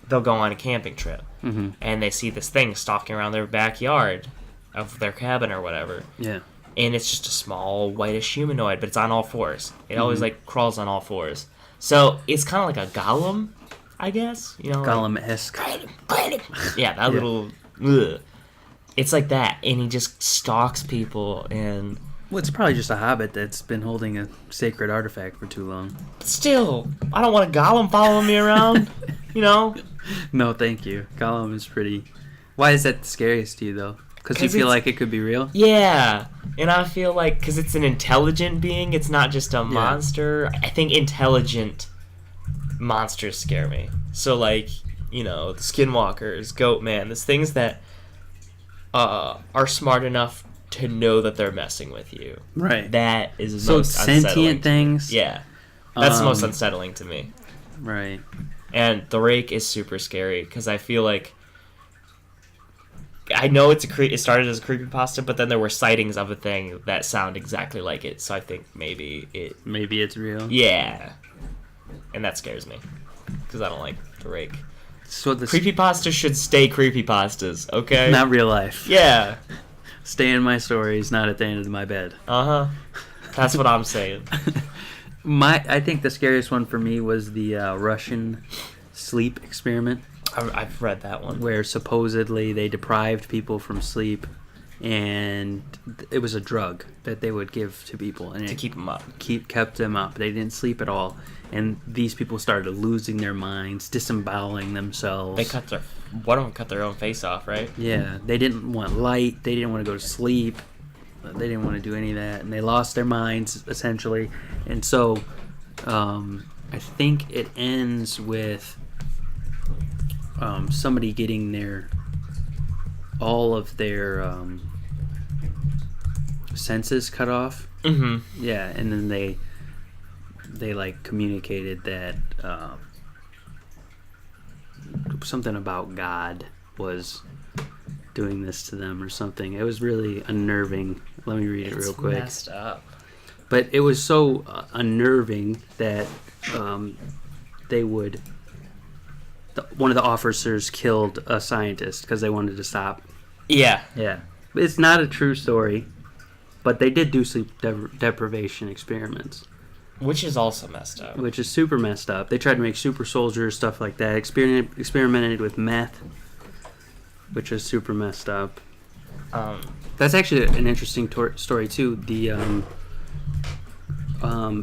they'll go on a camping trip, Mm-hmm. and they see this thing stalking around their backyard of their cabin or whatever. Yeah. And it's just a small, whitish humanoid, but it's on all fours. It always, like, crawls on all fours. So, it's kind of like a golem, I guess? You know, Golem-esque. yeah, that little... Ugh. It's like that, and he just stalks people, and... Well, it's probably just a hobbit that's been holding a sacred artifact for too long. Still, I don't want a golem following me around, you know? No, thank you. Gollum is pretty... Why is that the scariest to you, though? Because you 'Cause feel it's- like it could be real? Yeah, and I feel like, because it's an intelligent being, it's not just a monster. I think intelligent monsters scare me. So, like, you know, the skinwalkers, Goatman, there's things that are smart enough to know that they're messing with you. Right. That is the So most unsettling. sentient things? Yeah, that's the most Um, unsettling to me. Right. And the rake is super scary because I feel like I know it started as a creepypasta, but then there were sightings of a thing that sound exactly like it. So I think maybe Maybe it's real. yeah, and that scares me because I don't like the rake. So the Creepypastas should stay creepypastas, okay? not real life. Yeah. Stay in my stories, not at the end of my bed. That's what I'm saying. I think the scariest one for me was the Russian sleep experiment. I've read that one. where supposedly they deprived people from sleep, and it was a drug that they would give to people and To it keep them up. kept them up. They didn't sleep at all, and these people started losing their minds, disemboweling themselves. One of them cut their own face off, right? Yeah, they didn't want light. They didn't want to go to sleep. They didn't want to do any of that, and they lost their minds essentially. And so, I think it ends with somebody getting all of their senses cut off. Mm-hmm. Yeah, and then they like communicated that something about God was doing this to them or something. It was really unnerving. Let me read it real quick. Messed up. But it was so unnerving that they would. One of the officers killed a scientist because they wanted to stop. Yeah. Yeah, it's not a true story, but they did do sleep deprivation experiments, Which is also messed up. which is super messed up. They tried to make super soldiers, stuff like that. Experimented with meth, which is super messed up. That's actually an interesting story too. The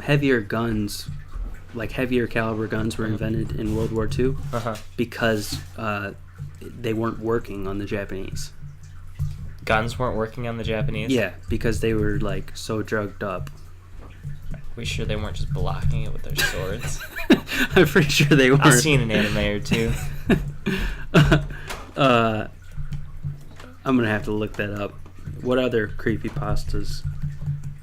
heavier guns, like heavier caliber guns, were invented in World War II Uh-huh. because they weren't working on the Japanese. Guns weren't working on the Japanese? Yeah, because they were like so drugged up. We sure they weren't just blocking it with their swords? I'm pretty sure they weren't. I've seen an anime or two. I'm gonna have to look that up. What other creepypastas?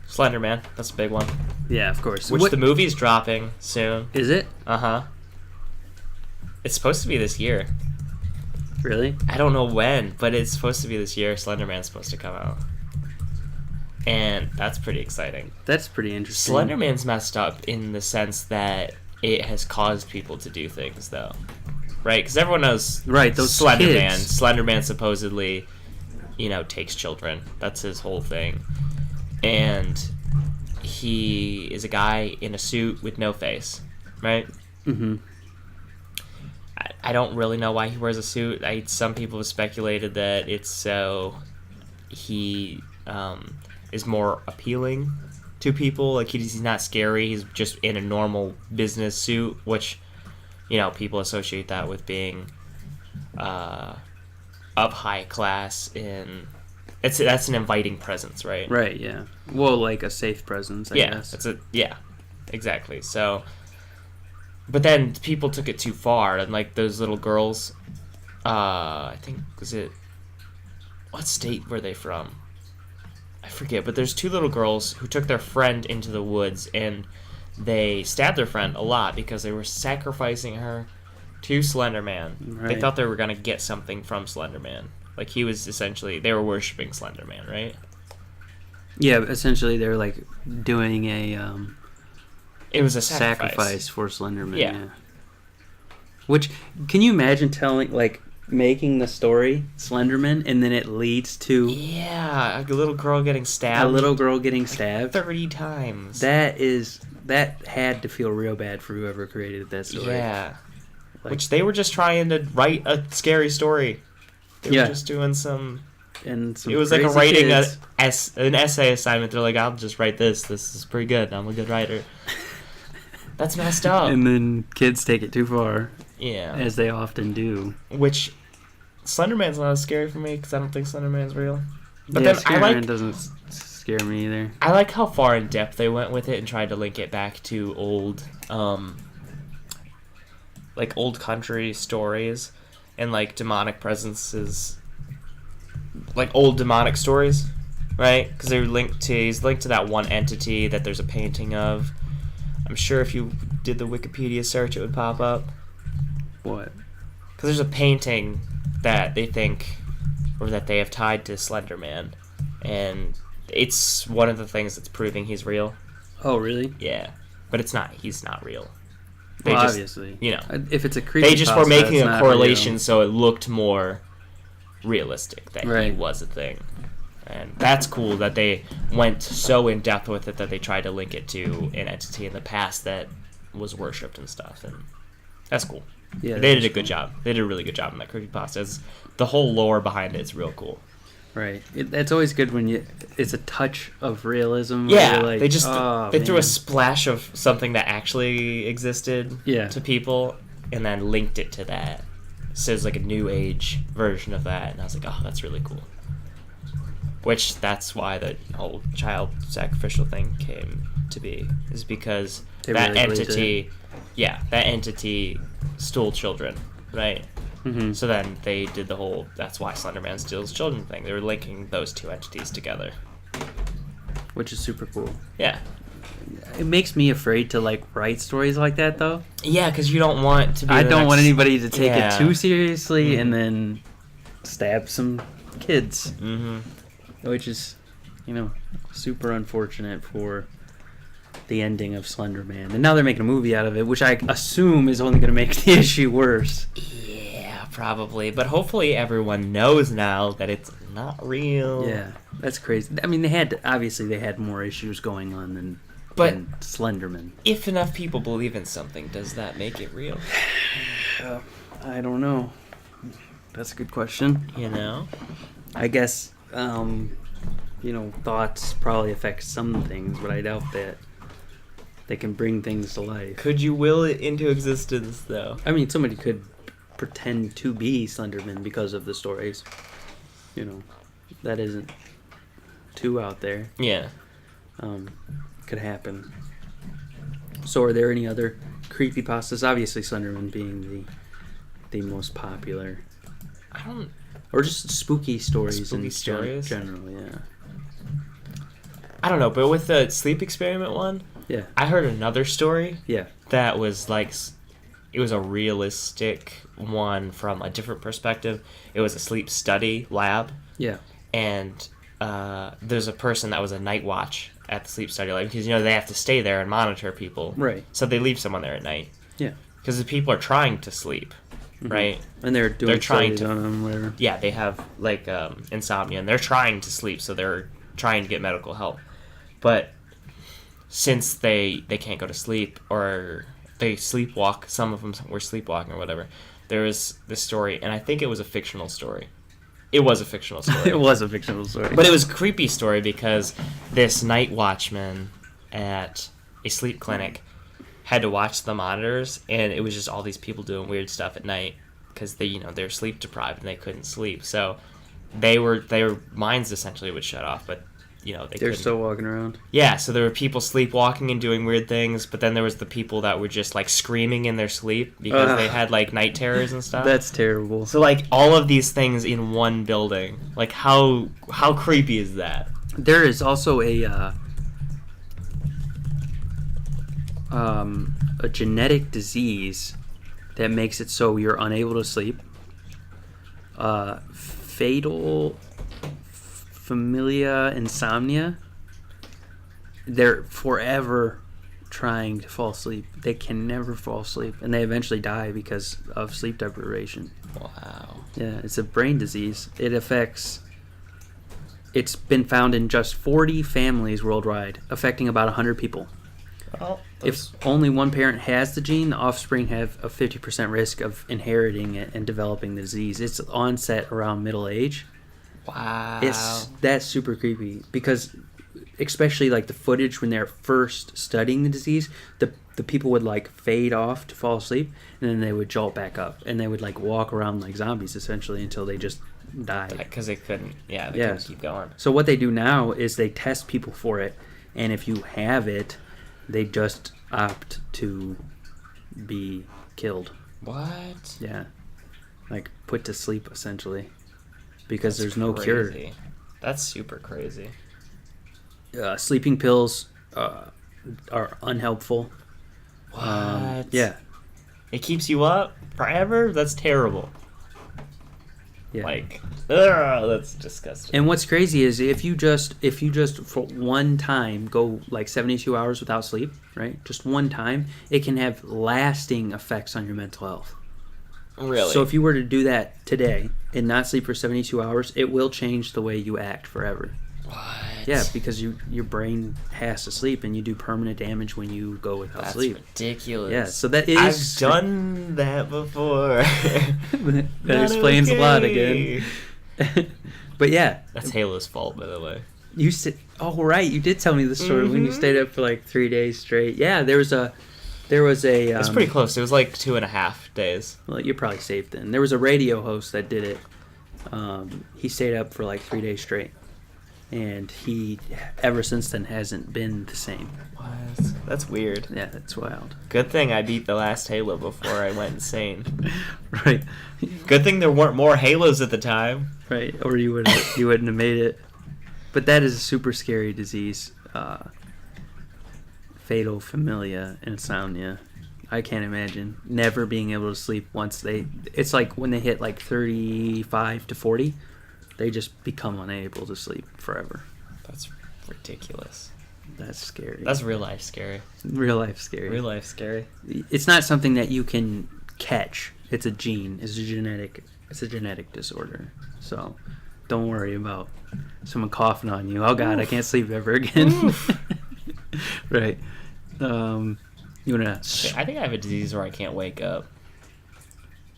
Slender Man, that's a big one. Yeah, of course. Which What the movie's dropping soon. is it? Uh-huh. It's supposed to be this year. Really? I don't know when, but it's supposed to be this year. Slender Man's supposed to come out. And that's pretty exciting. That's pretty interesting. Slender Man's messed up in the sense that it has caused people to do things, though. Right? Because everyone knows Right, those Slender kids. Man. Slender Man supposedly, takes children. That's his whole thing. And he is a guy in a suit with no face, right? Mm-hmm. I don't really know why he wears a suit. Some people have speculated that it's so he is more appealing to people. Like he's not scary. He's just in a normal business suit, which people associate that with being up high class. That's an inviting presence, right? Right. Yeah. Well, like a safe presence, I guess. Exactly. So. But then people took it too far, and like those little girls, I think what state were they from? I forget, but there's two little girls who took their friend into the woods, and they stabbed their friend a lot because they were sacrificing her to Slender Man. Right. They thought they were going to get something from Slender Man. Like he was they were worshiping Slender Man, right? Yeah. Essentially, they're like doing a It was a sacrifice. for Slenderman. Yeah. Yeah. Which can you imagine making the story Slenderman and then it leads to Yeah, a little girl getting stabbed. a little girl getting stabbed? 30 times. That had to feel real bad for whoever created that story. Yeah. Like- Which they were just trying to write a scary story. They Yeah. were just doing some... And some It was like a crazy writing kids. an essay assignment. They're like, I'll just write this. This is pretty good. I'm a good writer. That's messed up. And then kids take it too far, Yeah. as they often do. Which, Slenderman's not as scary for me because I don't think Slenderman's real. But Yeah, then Slenderman doesn't scare me either. I like how far in depth they went with it and tried to link it back to old country stories and like demonic presences, like old demonic stories, right? Because he's linked to that one entity that there's a painting of. I'm sure if you did the Wikipedia search, it would pop up. What? Because there's a painting that they think, or that they have tied to Slender Man, and it's one of the things that's proving he's real. Oh, really? Yeah, but it's not. He's not real. Well, obviously. If it's a creepy They just were making a correlation so it looked more realistic that he Right. was a thing. And that's cool that they went so in depth with it that they tried to link it to an entity in the past that was worshipped and stuff. And that's cool. Yeah, they did a good job. They did a really good job in that creepypasta. The whole lore behind it is real cool. Right. That's always good when it's a touch of realism. Yeah, like, they just they threw a man. splash of something that actually existed to people, and then linked it to that. So it's like a new age version of that, and I was like, oh, that's really cool. Which that's why the whole child sacrificial thing came to be, is because that entity stole children, right? Mm-hmm. So then they did the whole that's why Slender Man steals children thing. They were linking those two entities together. Which is super cool. Yeah. It makes me afraid to like write stories like that though. Yeah, because you don't want to be I don't want anybody to take Yeah. it too seriously Mhm. and then stab some kids. Mm-hmm. Which is, super unfortunate for the ending of Slender Man. And now they're making a movie out of it, which I assume is only going to make the issue worse. Yeah, probably. But hopefully everyone knows now that it's not real. Yeah, that's crazy. I mean, they had more issues going on than Slenderman. If enough people believe in something, does that make it real? I don't know. That's a good question. I guess, thoughts probably affect some things, but I doubt that they can bring things to life. Could you will it into existence, though? I mean, somebody could pretend to be Slenderman because of the stories. That isn't too out there. Yeah. Could happen. So are there any other creepypastas? Obviously Slenderman being the most popular. Or just spooky stories general, yeah. I don't know, but with the sleep experiment one, yeah, I heard another story. Yeah. That was like, it was a realistic one from a different perspective. It was a sleep study lab. Yeah. And there's a person that was a night watch at the sleep study lab because they have to stay there and monitor people. Right. So they leave someone there at night. Yeah. Because the people are trying to sleep, right? And they're trying to on them, whatever. Yeah, they have like insomnia and they're trying to sleep, so they're trying to get medical help. But since they can't go to sleep or they sleepwalk, some of them were sleepwalking or whatever. There was this story, and I think it was a fictional story. It was a fictional story. It was a fictional story. But it was a creepy story because this night watchman at a sleep clinic had to watch the monitors, and it was just all these people doing weird stuff at night because they're sleep deprived and they couldn't sleep. So their minds essentially would shut off, but they're still walking around. Yeah, so there were people sleepwalking and doing weird things, but then there was the people that were just like screaming in their sleep because they had like night terrors and stuff. That's terrible. So like all of these things in one building, like how creepy is that? There is also a genetic disease that makes it so you're unable to sleep. Fatal familia insomnia. They're forever trying to fall asleep. They can never fall asleep, and they eventually die because of sleep deprivation. Wow. Yeah, it's a brain disease. It's been found in just 40 families worldwide, affecting about 100 people. Well, if only one parent has the gene, the offspring have a 50% risk of inheriting it and developing the disease. It's onset around middle age. Wow. That's super creepy because especially like the footage when they're first studying the disease, the people would like fade off to fall asleep and then they would jolt back up and they would like walk around like zombies essentially until they just died. Because they couldn't keep going. So what they do now is they test people for it, and if you have it, they just opt to be killed. What? Yeah. Like put to sleep essentially. Because there's no cure. That's super crazy. Sleeping pills are unhelpful. What? Yeah. It keeps you up forever? That's terrible. Yeah. Like, that's disgusting. And what's crazy is if you just for one time go like 72 hours without sleep, right? Just one time, it can have lasting effects on your mental health. Really? So if you were to do that today and not sleep for 72 hours, it will change the way you act forever. What? Yeah, because your brain has to sleep, and you do permanent damage when you go without That's sleep. ridiculous. Yeah, so that is... I've done that before. That explains a lot again. But yeah. That's Halo's fault, by the way. You said... Oh, right, you did tell me the story when you stayed up for like 3 days straight. Yeah, there was a... It's pretty close. It was like 2.5 days. Well, you're probably safe then. There was a radio host that did it. He stayed up for like 3 days straight. And he, ever since then, hasn't been the same. What? That's weird. Yeah, that's wild. Good thing I beat the last Halo before I went insane. Right. Good thing there weren't more Halos at the time. Right, or you wouldn't have made it. But that is a super scary disease. Fatal familia insomnia. I can't imagine never being able to sleep once it's like when they hit like 35 to 40, they just become unable to sleep forever. That's ridiculous. That's scary. That's real life scary. Real life scary. Real life scary. It's not something that you can catch. It's a gene. It's a genetic disorder. So don't worry about someone coughing on you. Oh God, I can't sleep ever again. Right. You wanna? I think I have a disease where I can't wake up.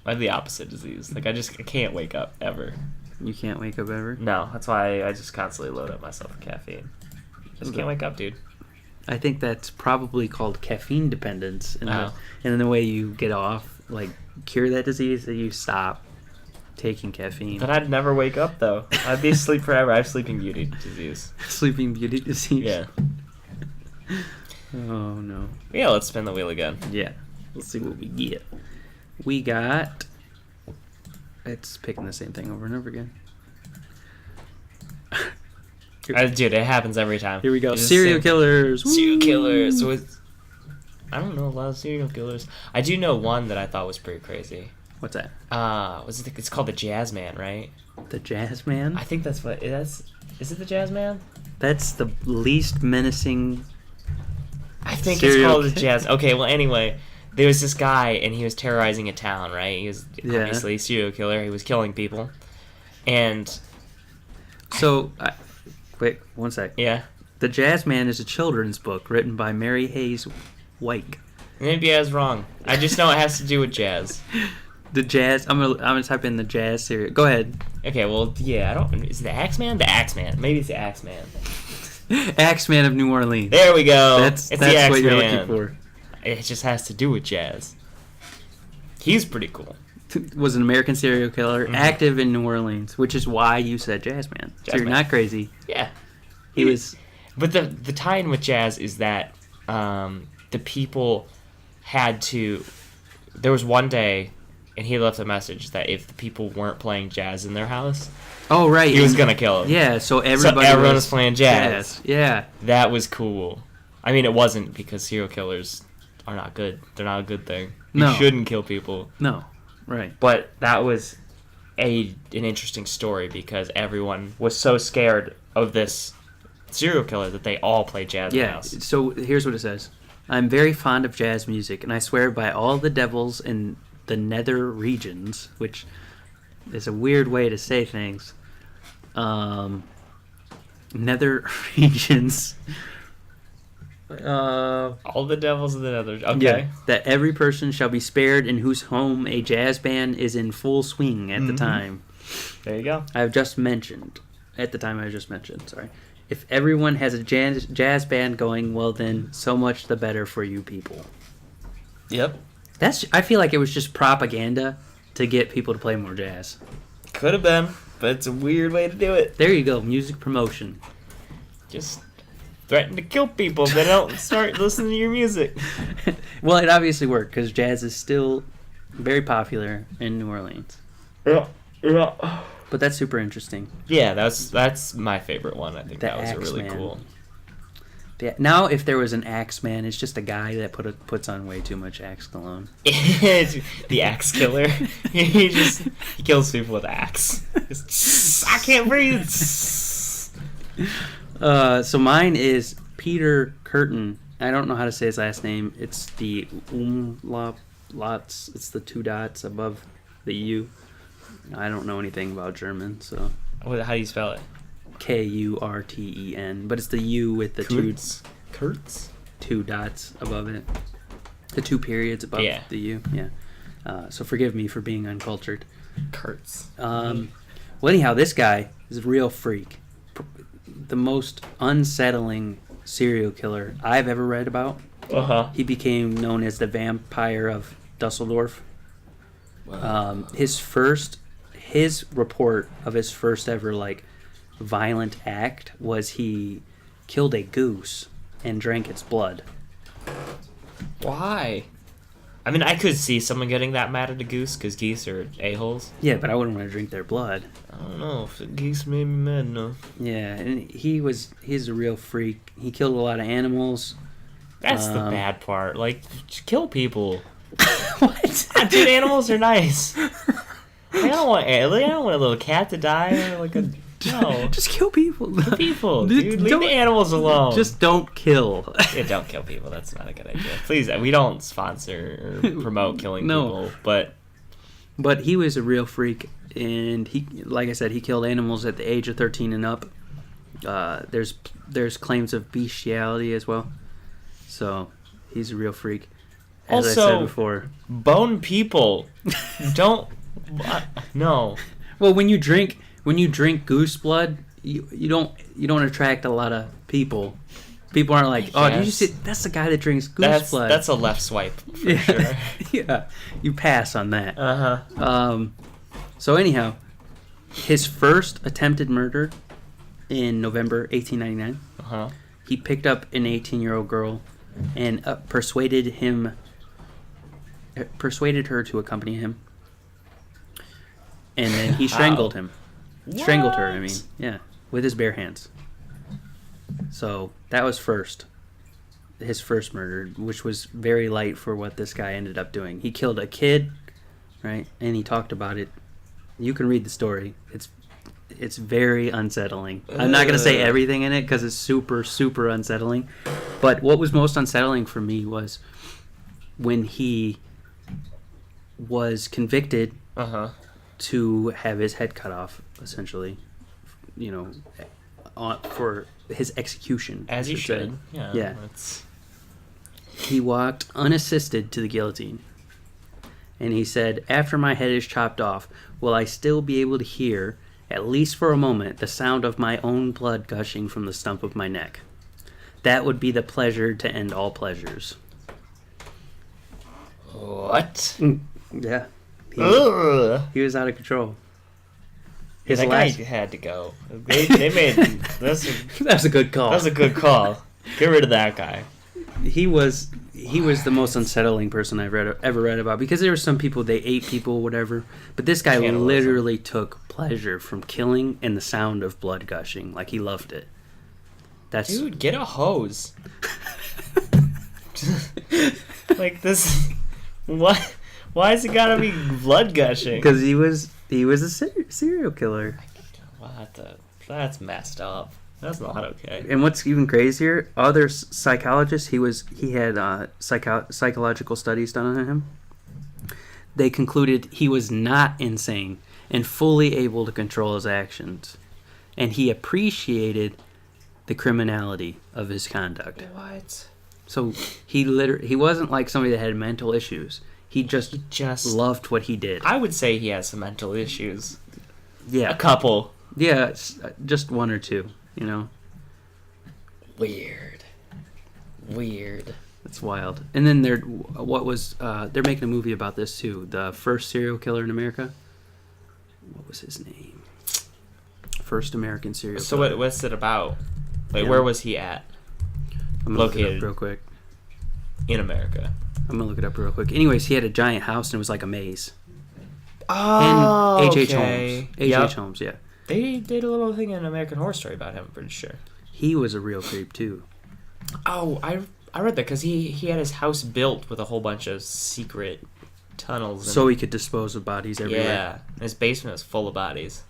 I have the opposite disease. Like I can't wake up ever. You can't wake up ever? No, that's why I just constantly load up myself with caffeine. Just can't wake up, dude. I think that's probably called caffeine dependence, and in the way you get off, like cure that disease, that you stop taking caffeine. But I'd never wake up though. I'd be asleep forever. I have sleeping beauty disease. Sleeping beauty disease. Yeah. Oh no. Yeah, let's spin the wheel again. Yeah. Let's see what we get. We got... It's picking the same thing over and over again. Dude, it happens every time. Here we go. Serial killers. Serial killers. So I don't know a lot of serial killers. I do know one that I thought was pretty crazy. What's that? It's called the Jazz Man, right? The Jazz Man? I think that's what it is. Is it the Jazz Man? That's the least menacing... I think it's called the Jazz. Okay, well, anyway, there was this guy, and he was terrorizing a town, right? He was obviously a serial killer. He was killing people. And... So, wait, one sec. Yeah? The Jazz Man is a children's book written by Mary Hayes Wyke. Maybe I was wrong. I just know it has to do with jazz. The Jazz... I'm gonna type in the Jazz serial... Go ahead. Okay, well, yeah, I don't... Is it the Axeman? The Axeman. Maybe it's the Axeman. Axeman of New Orleans. There we go. That's the what you're Axeman. looking for. It just has to do with jazz. He's pretty cool. Was an American serial killer, active in New Orleans, which is why you said Jazz Man. So you're not crazy. Yeah. He was... But the tie-in with jazz is that the people had to... There was one day, and he left a message that if the people weren't playing jazz in their house... Oh, right. He was going to kill him. Yeah, so everybody everyone was playing jazz. Yeah. That was cool. I mean, it wasn't, because serial killers are not good. They're not a good thing. You shouldn't kill people. No. Right. But that was an interesting story, because everyone was so scared of this serial killer that they all played jazz in the house. So here's what it says. I'm very fond of jazz music, and I swear by all the devils in the nether regions, which... It's a weird way to say things. Nether regions. All the devils of the nether. Okay. Yeah, that every person shall be spared in whose home a jazz band is in full swing at the time. There you go. I've just mentioned. At the time I just mentioned, sorry. If everyone has a jazz band going, well then, so much the better for you people. Yep. I feel like it was just propaganda to get people to play more jazz. Could have been, but it's a weird way to do it. There you go, music promotion. Just threaten to kill people if they don't start listening to your music. Well, it obviously worked, because jazz is still very popular in New Orleans. Yeah. But that's super interesting. Yeah, that's my favorite one. I think that was really cool. Yeah. Now, if there was an Axeman, it's just a guy that puts on way too much Axe cologne. The Axe Killer. he kills people with axe. I can't breathe. So mine is Peter Curtin. I don't know how to say his last name. It's the umlauts. It's the 2 dots above the U. I don't know anything about German, so. How do you spell it? Kurten, but it's the U with the two dots above it. The 2 periods above the U. Yeah. So forgive me for being uncultured. Kurtz. Well, anyhow, this guy is a real freak. The most unsettling serial killer I've ever read about. He became known as the Vampire of Dusseldorf. Wow. His report of his first ever violent act was he killed a goose and drank its blood. Why? I mean, I could see someone getting that mad at a goose because geese are a-holes. Yeah, but I wouldn't want to drink their blood. I don't know if the geese made me mad enough. Yeah, and he's a real freak. He killed a lot of animals. That's the bad part. Just kill people. What? Dude, animals are nice. I don't want a little cat to die or no. Just kill people. Kill people, dude. Leave the animals alone. Just don't kill. Yeah, don't kill people. That's not a good idea. Please, we don't sponsor or promote killing people, But he was a real freak, and he, like I said, he killed animals at the age of 13 and up. There's claims of bestiality as well. So he's a real freak. As I said before, bone people. Don't. No. Well, when you drink goose blood, you don't attract a lot of people. People aren't like, oh, did you see? That's the guy that drinks goose blood. That's a left swipe for sure. Yeah, you pass on that. Uh-huh. So anyhow, his first attempted murder in November 1899. Uh-huh. He picked up an 18-year-old girl and persuaded her to accompany him. And then he strangled him. What? Strangled her, I mean. Yeah, with his bare hands. So that was his first murder, which was very light for what this guy ended up doing. He killed a kid, right? And he talked about it. You can read the story. It's very unsettling. I'm not going to say everything in it because it's super, super unsettling. But what was most unsettling for me was when he was convicted to have his head cut off, essentially, for his execution. As he should. Yeah. He walked unassisted to the guillotine. And he said, "After my head is chopped off, will I still be able to hear, at least for a moment, the sound of my own blood gushing from the stump of my neck? That would be the pleasure to end all pleasures." What? Yeah. He was out of control. That guy had to go. They made That's a good call. That's a good call. Get rid of that guy. He was the most unsettling person I've ever read about, because there were some people, they ate people, whatever, but this guy literally took pleasure from killing and the sound of blood gushing. Like, he loved it. Dude, get a hose. Like this. What? Why is it gotta be blood gushing? Because he was a serial killer. That's messed up. That's not okay. And what's even crazier, other psychologists, he had psychological studies done on him. They concluded he was not insane and fully able to control his actions, and he appreciated the criminality of his conduct. What? So he wasn't like somebody that had mental issues. He just loved what he did. I would say he has some mental issues. Yeah. A couple. Yeah, just one or two, Weird. It's wild. And then they're making a movie about this too. The first serial killer in America. What was his name? First American serial killer. So what's it about? Where was he at? I'm gonna look it up real quick. In America. I'm gonna look it up real quick. Anyways, he had a giant house and it was like a maze. Oh, and H.H. okay. Holmes. H.H. Holmes, yeah. They did a little thing in American Horror Story about him, I'm pretty sure. He was a real creep too. Oh, I read that because he had his house built with a whole bunch of secret tunnels. So he could dispose of bodies everywhere. Yeah, and his basement was full of bodies.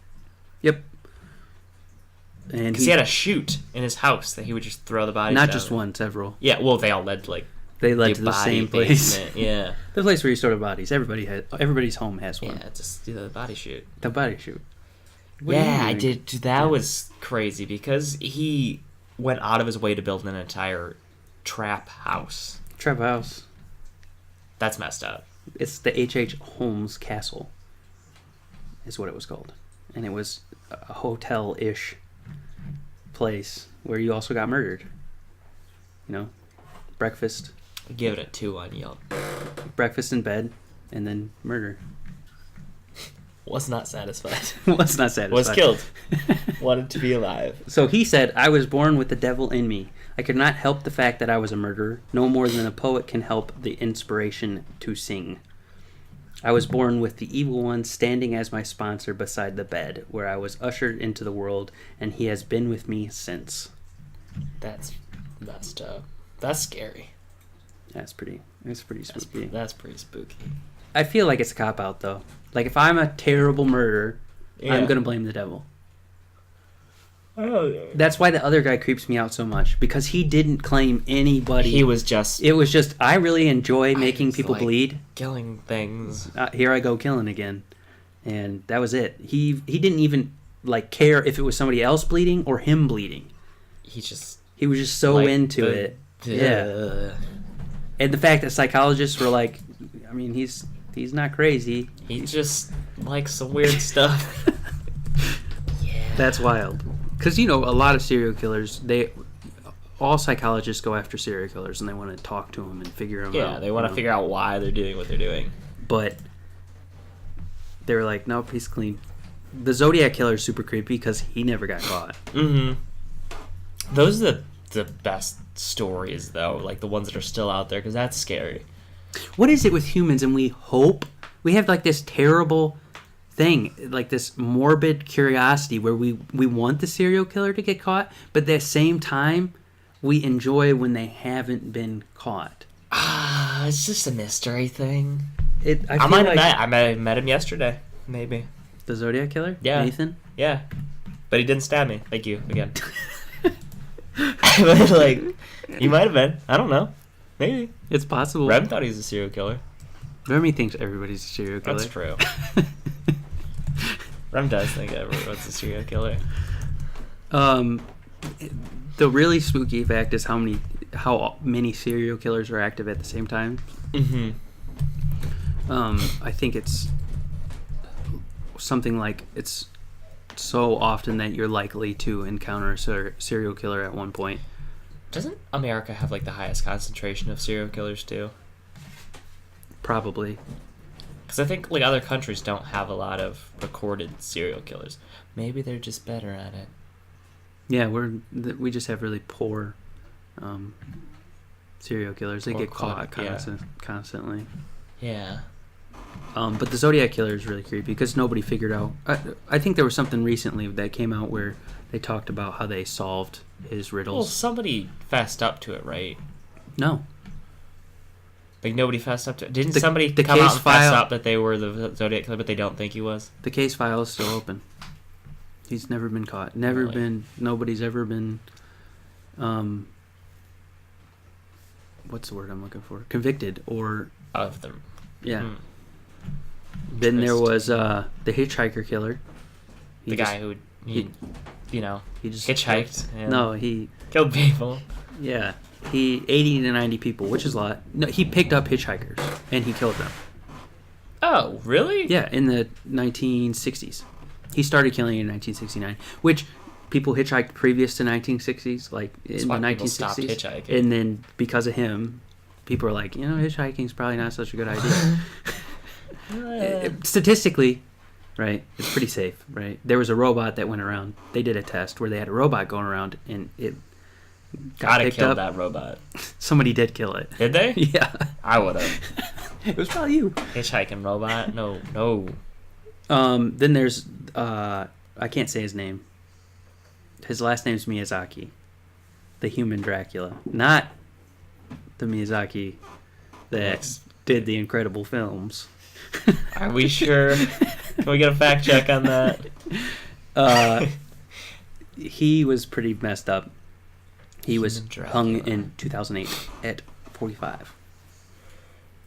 Yep. And because he had a chute in his house that he would just throw the bodies Not down. just one, several. Yeah, well, they all led to They led to the same place. Yeah. The place where you store the bodies. Everybody's home has one. Yeah, just the body chute. The body chute. What do you Yeah, I mean? did. Dude, that was crazy because he went out of his way to build an entire trap house. Trap House. That's messed up. It's the H.H. Holmes Castle, is what it was called. And it was a hotel-ish place where you also got murdered. You know? Breakfast. Give it a 2 on Yelp. Breakfast in bed, and then murder. Was not satisfied. Was not satisfied. Was killed. Wanted to be alive. So he said, I was born with the devil in me. I could not help the fact that I was a murderer, no more than a poet can help the inspiration to sing. I was born with the evil one standing as my sponsor beside the bed, where I was ushered into the world, and he has been with me since. That's messed up. That's scary. That's pretty spooky. That's pretty spooky. I feel like it's a cop-out, though. Like, if I'm a terrible murderer, Yeah. I'm going to blame the devil. Oh, That's why the other guy creeps me out so much, because he didn't claim anybody. he was just It was just, I really enjoy making was people like- bleed. killing things. Here I go killing again. And that was it. He didn't even, like, care if it was somebody else bleeding or him bleeding. He just He was just so like, into it. Yeah. And the fact that psychologists were like, I mean, he's not crazy. He just likes some weird stuff. Yeah. That's wild. Because, you know, a lot of serial killers, all psychologists go after serial killers and they want to talk to them and figure them out. Yeah, they want to figure out why they're doing what they're doing. But they were like, nope, he's clean. The Zodiac killer is super creepy because he never got caught. Mm-hmm. Those are the best stories, though, like the ones that are still out there, because that's scary. What is it with humans and we have like this terrible thing, like this morbid curiosity where we want the serial killer to get caught, but at the same time, we enjoy when they haven't been caught. It's just a mystery thing. I might have met him yesterday, maybe. The Zodiac killer? Yeah. Nathan? Yeah, but he didn't stab me. Thank you again. But, like, you might have been. I don't know. Maybe. It's possible. Rem thought he was a serial killer. Remy thinks everybody's a serial killer. That's true. Rem does think everyone's a serial killer. The really spooky fact is how many serial killers are active at the same time. Mm-hmm. I think it's something like it's so often that you're likely to encounter a serial killer at one point. Doesn't America have, like, the highest concentration of serial killers, too? Probably. Because I think, like, other countries don't have a lot of recorded serial killers. Maybe they're just better at it. Yeah, we just have really poor serial killers. They Poor get caught quality, constantly. Yeah. But the Zodiac killer is really creepy because nobody figured out. I think there was something recently that came out where they talked about how they solved his Well, riddles. somebody fessed up to it, right? No. Like, nobody fessed up to it. Didn't The- somebody the come out case and fess file- up that they were the Zodiac killer, but they don't think he was? The case file is still open. He's never been caught. Nobody's ever been, what's the word I'm looking for? Convicted or, Of them. yeah. Hmm. Then there Twist. was the hitchhiker killer. The guy who, he just hitchhiked. And No, he killed people. yeah. He 80 to 90 people, which is a lot. No, he picked up hitchhikers and he killed them. Oh, really? Yeah, in the 1960s. He started killing in 1969, which people hitchhiked previous to 1960s, like in That's the why 1960s. people stopped hitchhiking. And then because of him, people are like, hitchhiking's probably not such a good idea. Statistically, right, it's pretty safe, right? There was a robot that went around. They did a test where they had a robot going around and it got Gotta picked kill up. that robot. Somebody did kill it. Did they? Yeah. I would have. It was probably you. Hitchhiking robot? No. Then there's I can't say his name. His last name's Miyazaki, the human Dracula, not the Miyazaki that Yes. did the incredible films. Are we sure? Can we get a fact check on that? He was pretty messed up. He was Human hung Dracula. in 2008 at 45.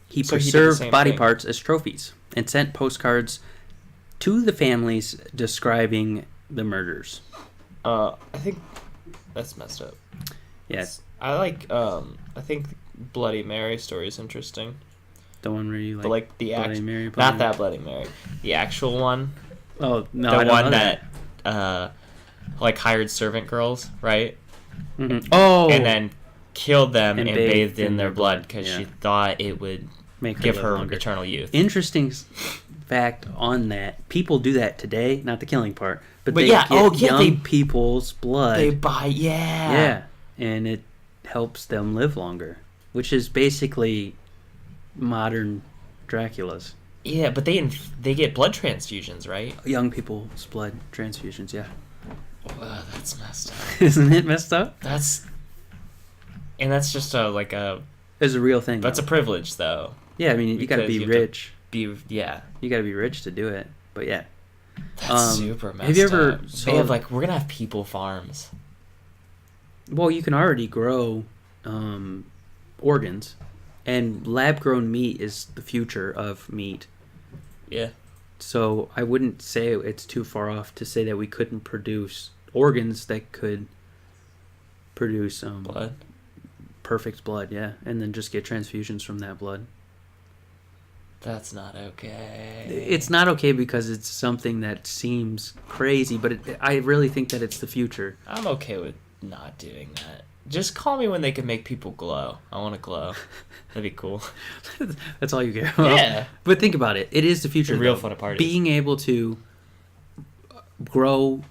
He So he did the preserved same body thing. parts as trophies and sent postcards to the families describing the murders. I think that's messed up. Yes. I like. I think Bloody Mary story is interesting. The one where you The Bloody Mary. not that Bloody Mary. The actual one. Oh no! The I don't one know that hired servant girls, right? Mm-hmm. Oh. And then killed them and bathed in their blood because yeah. she thought it would give her longer. eternal youth. Interesting fact on that. People do that today. Not the killing part, but they yeah, get young people's blood. They buy, yeah. Yeah, and it helps them live longer, which is basically modern Dracula's. Yeah, but they get blood transfusions, right? Young people's blood transfusions, yeah. Wow, that's messed up. Isn't it messed up? That's just It's a real thing. That's though. a privilege, though. Yeah, I mean, you got to be rich. You got to be rich to do it. But yeah. That's super messed up. Have you ever... we're going to have people farms. Well, you can already grow organs. And lab-grown meat is the future of meat. Yeah. So I wouldn't say it's too far off to say that we couldn't produce organs that could produce blood. Perfect blood, yeah. And then just get transfusions from that blood. That's not okay. It's not okay because it's something that seems crazy, but I really think that it's the future. I'm okay with not doing that. Just call me when they can make people glow. I want to glow. That'd be cool. That's all you care about. Yeah. But think about it. It is the future. The real fun of parties. Being able to grow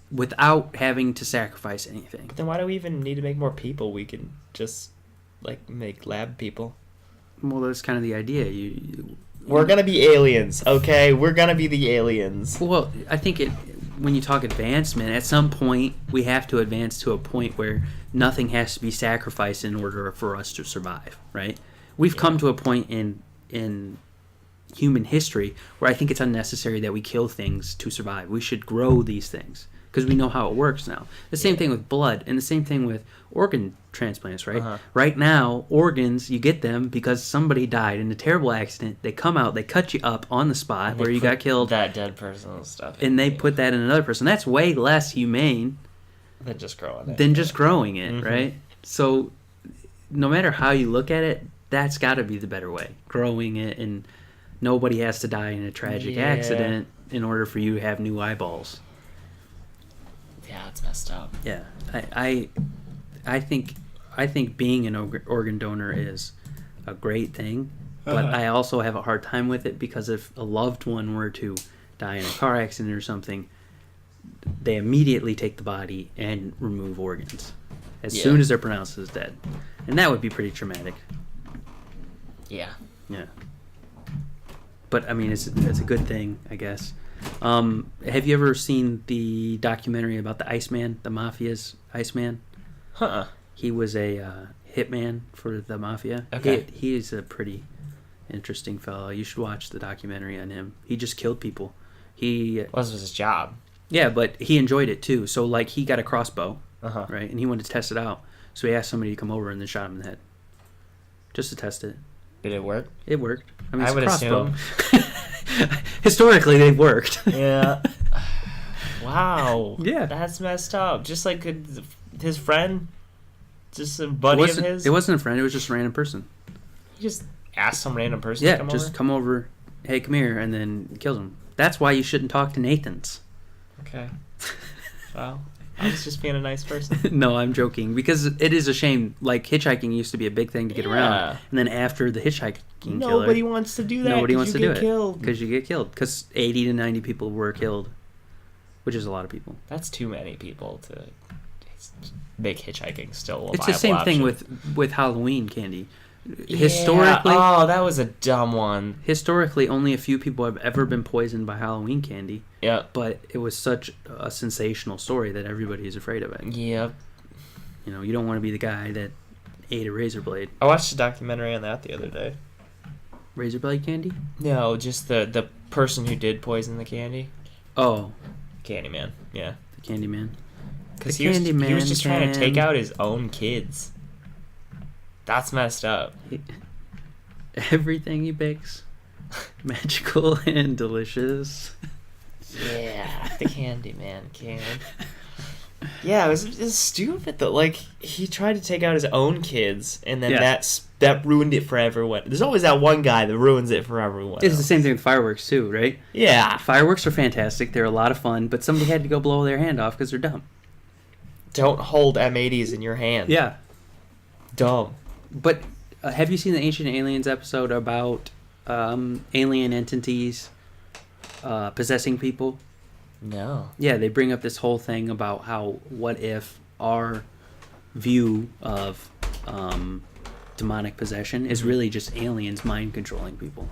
without having to sacrifice anything. But then why do we even need to make more people? We can just make lab people. Well, that's kind of the idea. We're gonna be aliens, okay? We're gonna be the aliens. Well, I think when you talk advancement, at some point we have to advance to a point where nothing has to be sacrificed in order for us to survive, right? We've come to a point in human history where I think it's unnecessary that we kill things to survive. We should grow these things because we know how it works now. The same thing with blood and the same thing with organ transplants, right? Uh-huh. Right now, organs, you get them because somebody died in a terrible accident. They come out, they cut you up on the spot where you got killed. That dead person's stuff. And they put that in another person. That's way less humane than just growing it. Mm-hmm. Right? So no matter how you look at it, that's got to be the better way. Growing it, and nobody has to die in a tragic accident in order for you to have new eyeballs. Yeah, it's messed up. Yeah. I think being an organ donor is a great thing, but I also have a hard time with it because if a loved one were to die in a car accident or something, they immediately take the body and remove organs as soon as they're pronounced as dead. And that would be pretty traumatic. Yeah. Yeah. But, I mean, it's a good thing, I guess. Have you ever seen the documentary about the Iceman, the Mafia's Iceman? Huh. He was a hitman for the Mafia. Okay. He is a pretty interesting fellow. You should watch the documentary on him. He just killed people. This was his job. Yeah, but he enjoyed it too. So, he got a crossbow, Uh-huh. right? And he wanted to test it out. So he asked somebody to come over and then shot him in the head. Just to test it. Did it work? It worked. I mean, I it's would a crossbow. assume. Historically, they've worked. Yeah. Wow. Yeah. That's messed up. Just like his friend, just a buddy of his. It wasn't a friend. It was just a random person. He just asked some random person to come over? come over. Hey, come here, and then kills him. That's why you shouldn't talk to Nathans. Okay. Well, I was just being a nice person. No, I'm joking. Because it is a shame. Hitchhiking used to be a big thing to get around. And then after the hitchhiking killer... Nobody wants to do that. Nobody wants to do it. Killed. Because you get killed. Because 80 to 90 people were killed. Which is a lot of people. That's too many people to make hitchhiking still a It's the same option. thing with Halloween candy. Yeah. Historically... Oh, that was a dumb one. Historically, only a few people have ever been poisoned by Halloween candy. Yep. But it was such a sensational story that everybody is afraid of it. Yep. You don't want to be the guy that ate a razor blade. I watched a documentary on that the other day. Razor blade candy? No, just the person who did poison the candy. Oh. Candyman, yeah. The Candyman. Because he was just trying to take out his own kids. That's messed up. Everything he bakes, magical and delicious. Yeah, the Candyman can. Yeah, it was stupid though. Like, he tried to take out his own kids, and then that ruined it for everyone. There's always that one guy that ruins it for everyone. It's the same thing with fireworks too, right? Yeah. Fireworks are fantastic. They're a lot of fun, but somebody had to go blow their hand off because they're dumb. Don't hold M80s in your hand. Yeah. Dumb. But have you seen the Ancient Aliens episode about alien entities possessing people? No. Yeah, they bring up this whole thing about how what if our view of demonic possession is really just aliens mind controlling people.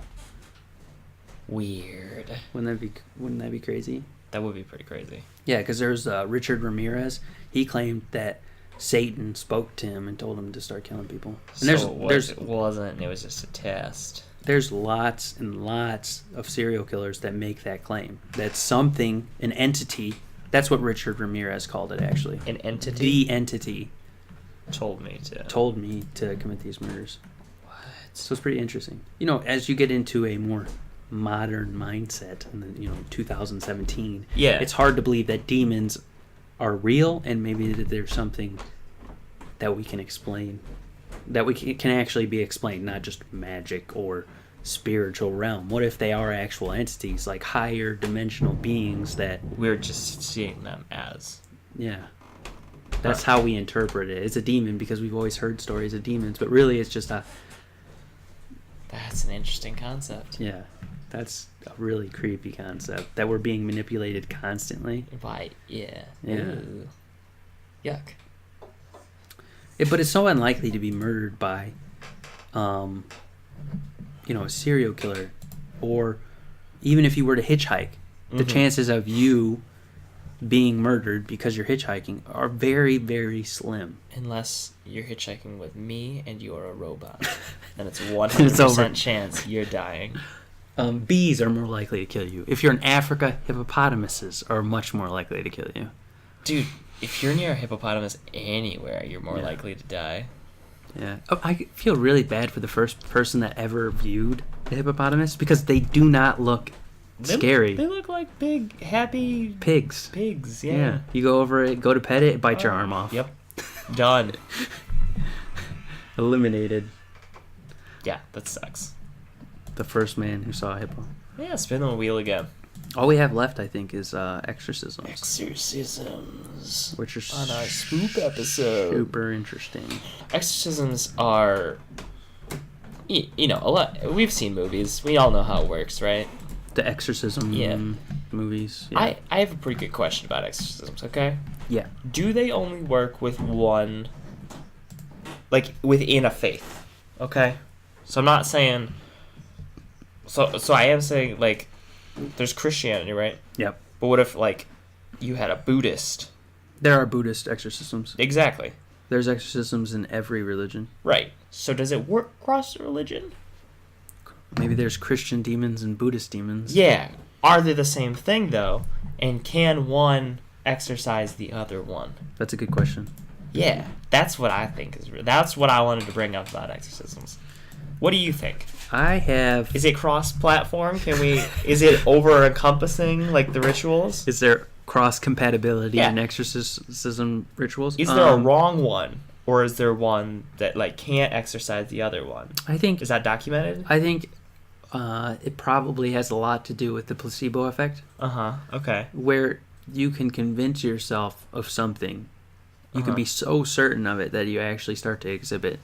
Weird. Wouldn't that be crazy? That would be pretty crazy. Yeah, because there's Richard Ramirez. He claimed that Satan spoke to him and told him to start killing people. And it wasn't. It was just a test. There's lots and lots of serial killers that make that claim. That something, an entity, that's what Richard Ramirez called it, actually. An entity? The entity. Told me to commit these murders. What? So it's pretty interesting. You know, as you get into a more modern mindset in 2017, yeah, it's hard to believe that demons are real and maybe that there's something that we can explain, that we can actually be explained, not just magic or spiritual realm. What if they are actual entities, like higher dimensional beings that we're just seeing them as? Yeah. That's how we interpret it. It's a demon because we've always heard stories of demons, but really it's just a... That's an interesting concept. Yeah. That's a really creepy concept, that we're being manipulated constantly. By, yeah. Yeah. Ooh. Yuck. But it's so unlikely to be murdered by, a serial killer. Or even if you were to hitchhike, the chances of you being murdered because you're hitchhiking are very, very slim. Unless you're hitchhiking with me and you're a robot. Then it's 100% chance you're dying. Bees are more likely to kill you. If you're in Africa, hippopotamuses are much more likely to kill you. Dude, if you're near a hippopotamus anywhere, you're more likely to die. Yeah. Oh, I feel really bad for the first person that ever viewed a hippopotamus because they do not look scary. They look like big, happy... Pigs. Pigs, yeah. You go over it, go to pet it bite your arm off. Yep. Done. Eliminated. Yeah, that sucks. The first man who saw a hippo. Yeah, spin the wheel again. All we have left, I think, is Exorcisms. Exorcisms. Which are on our spook episode. Super interesting. Exorcisms are... a lot. We've seen movies. We all know how it works, right? The Exorcism movies. Yeah. I have a pretty good question about exorcisms, okay? Yeah. Do they only work with one... like, within a faith? Okay? So I'm not saying... So I am saying, like, there's Christianity, right? Yep. But what if, like, you had a Buddhist? There are Buddhist exorcisms. Exactly. There's exorcisms in every religion. Right. So does it work across the religion? Maybe there's Christian demons and Buddhist demons. Yeah. Are they the same thing, though? And can one exorcise the other one? That's a good question. Yeah. That's what I think is... That's what I wanted to bring up about exorcisms. What do you think? Is it cross-platform? Is it over-encompassing, like the rituals? Is there cross-compatibility in exorcism rituals? Is there a wrong one? Or is there one that, like, can't exorcise the other one? Is that documented? I think it probably has a lot to do with the placebo effect. Okay. Where you can convince yourself of something. You can be so certain of it that you actually start to exhibit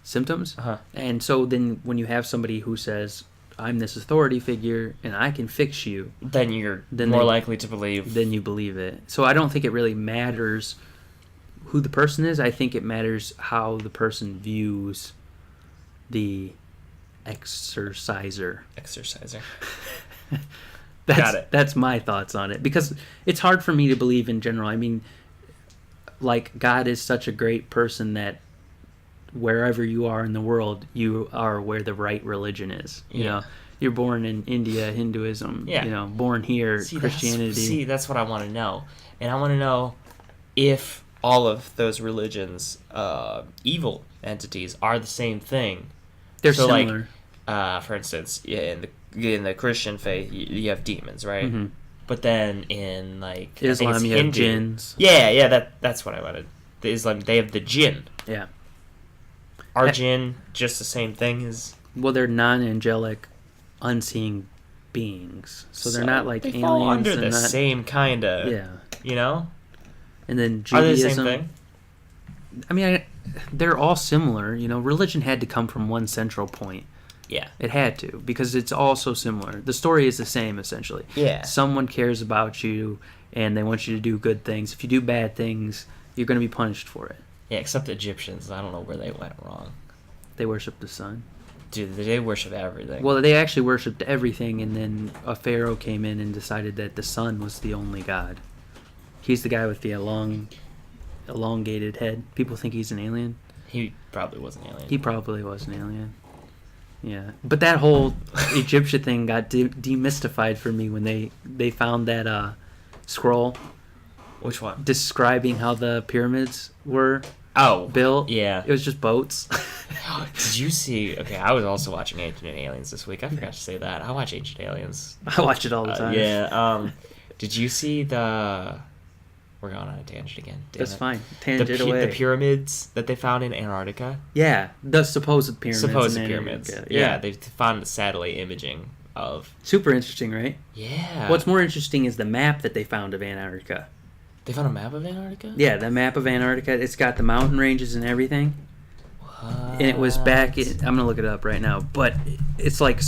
symptoms. And so then when you have somebody who says, I'm this authority figure and I can fix you, then you're more likely to believe. Then you believe it. So I don't think it really matters who the person is. I think it matters how the person views the exorciser. Got it. That's my thoughts on it, because it's hard for me to believe in general. I mean, like, God is such a great person that wherever you are in the world, you are where the right religion is. You know, you're born in India, Hinduism. Yeah. Born here, Christianity. That's what I want to know, and I want to know if all of those religions, evil entities, are the same thing. They're similar. Like, for instance, in the Christian faith, you have demons, right? But then in like I think Islam, it's you have Hindu. jinns. Yeah, that's what I wanted. The Islam, they have the jinn. Yeah. Are jinn just the same thing as? Well, they're non-angelic, unseeing beings, so they're not like they aliens. fall under they're the not, same kind of. Yeah. You know. And then Are they the Judaism. same thing? I mean, they're all similar. You know, religion had to come from one central point. Yeah. It had to, because it's all so similar. The story is the same, essentially. Yeah. Someone cares about you, and they want you to do good things. If you do bad things, you're going to be punished for it. Yeah, except the Egyptians. I don't know where they went wrong. They worship the sun. Dude, they worship everything. Well, they actually worshipped everything, and then a pharaoh came in and decided that the sun was the only god. He's the guy with the elongated head. People think he's an alien. He probably was an alien. He probably was an alien. Yeah, but that whole Egyptian thing got demystified for me when they found that scroll. Which one? Describing how the pyramids were built. Yeah. It was just boats. Did you see? Okay, I was also watching Ancient Aliens this week. I forgot to say that. I watch Ancient Aliens. I watch it all the time. Yeah. Did you see the? We're going on a tangent again. That's it. fine. Tangent away. The pyramids that they found in Antarctica. Yeah, the supposed pyramids. Supposed in pyramids. Antarctica. Yeah, they found satellite imaging of. Super interesting, right? Yeah. What's more interesting is the map that they found of Antarctica. They found a map of Antarctica? Yeah, the map of Antarctica. It's got the mountain ranges and everything. What? And it was back I'm going to look it up right now. But it's like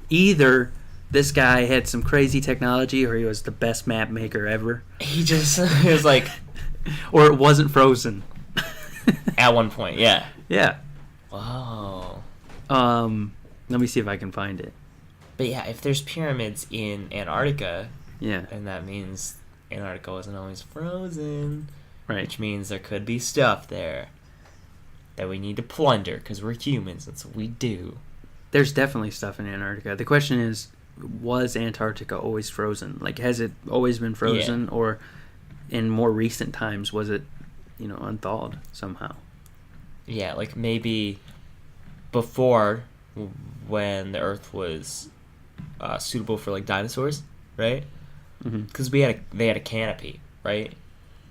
either this guy had some crazy technology or he was the best map maker ever. He was like... Or it wasn't frozen. At one point, yeah. Yeah. Wow. Let me see if I can find it. But yeah, if there's pyramids in Antarctica... Yeah. And that means... Antarctica wasn't always frozen, right? Which means there could be stuff there that we need to plunder because we're humans. That's what we do. There's definitely stuff in Antarctica. The question is, was Antarctica always frozen? Like, has it always been frozen, or in more recent times was it, unthawed somehow? Yeah, like maybe before, when the Earth was suitable for like dinosaurs, right? Because they had a canopy, right?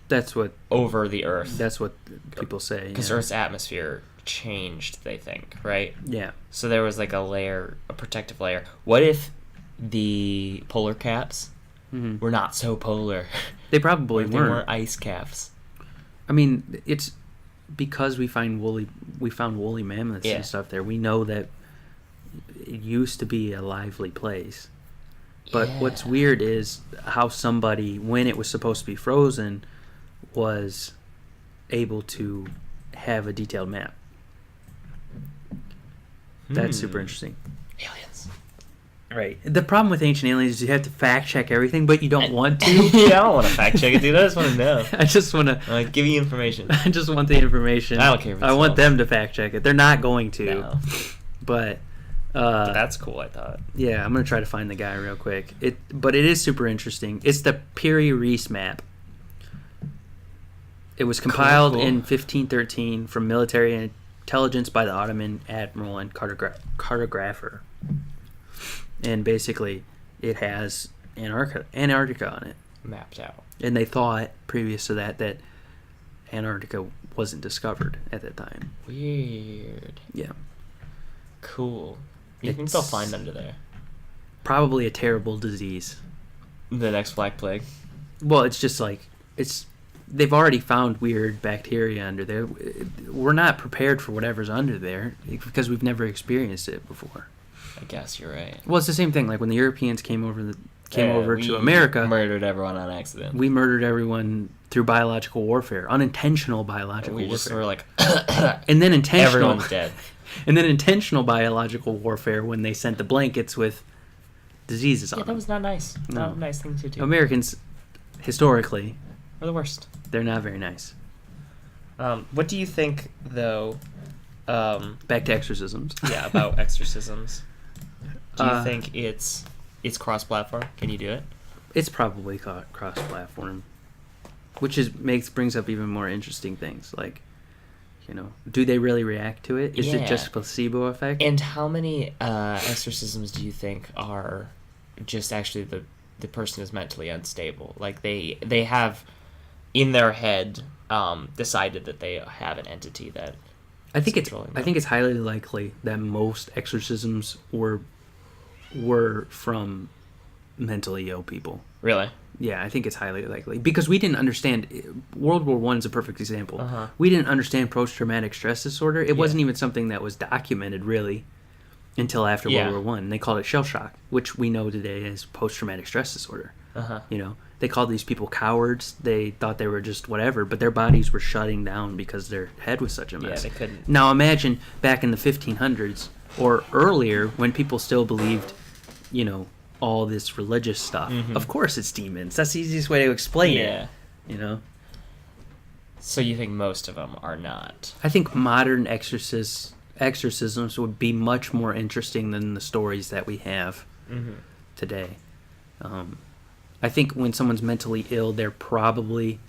That's what over the Earth. That's what people say. Because Earth's atmosphere changed, they think, right? Yeah. So there was like a protective layer. What if the polar caps were not so polar? They probably weren't. They weren't ice caps. I mean, it's because we found woolly mammoths and stuff there. We know that it used to be a lively place. But what's weird is how somebody, when it was supposed to be frozen, was able to have a detailed map. That's super interesting. Aliens. Right. The problem with Ancient Aliens is you have to fact check everything, but you don't want to. Yeah, I don't want to fact check it, dude. I just want to know. I just want to... Like, give you information. I just want the information. I don't care if it's I want false. them to fact check it. They're not going to. No. But that's cool, I thought. Yeah, I'm going to try to find the guy real quick. But it is super interesting. It's the Piri-Reis map. It was compiled in 1513 from military intelligence by the Ottoman admiral and cartographer. And basically, it has Antarctica on it. Mapped out. And they thought, previous to that Antarctica wasn't discovered at that time. Weird. Yeah. Cool. You think they'll find under there? Probably a terrible disease. The next Black Plague? Well, it's just like, they've already found weird bacteria under there. We're not prepared for whatever's under there because we've never experienced it before. I guess you're right. Well, it's the same thing. Like when the Europeans came over to America, murdered everyone on accident. We murdered everyone through biological warfare, unintentional biological warfare. We just were like, and then intentional. Everyone's dead. And then intentional biological warfare when they sent the blankets with diseases on them. Yeah, that was not nice. No. Not a nice thing to do. Americans, historically, are the worst. They're not very nice. What do you think, though? Back to exorcisms. Yeah, about exorcisms. Do you think it's cross-platform? Can you do it? It's probably cross-platform, which brings up even more interesting things. Like, do they really react to it? Is it just placebo effect? And how many exorcisms do you think are just actually the the person is mentally unstable. Like they have in their head decided that they have an entity that I think it's highly likely that most exorcisms were from mentally ill people. Really? Yeah, I think it's highly likely because we didn't understand. World War I is a perfect example. Uh-huh. We didn't understand post-traumatic stress disorder. It wasn't even something that was documented really until after World War I. And they called it shell shock, which we know today as post-traumatic stress disorder. Uh-huh. You know, they called these people cowards. They thought they were just whatever, but their bodies were shutting down because their head was such a mess. Yeah, they couldn't. Now imagine back in the 1500s or earlier when people still believed, you know, all this religious stuff. Mm-hmm. Of course it's demons. That's the easiest way to explain it. You know? So you think most of them are not? I think modern exorcisms would be much more interesting than the stories that we have today. I think when someone's mentally ill, they're probably,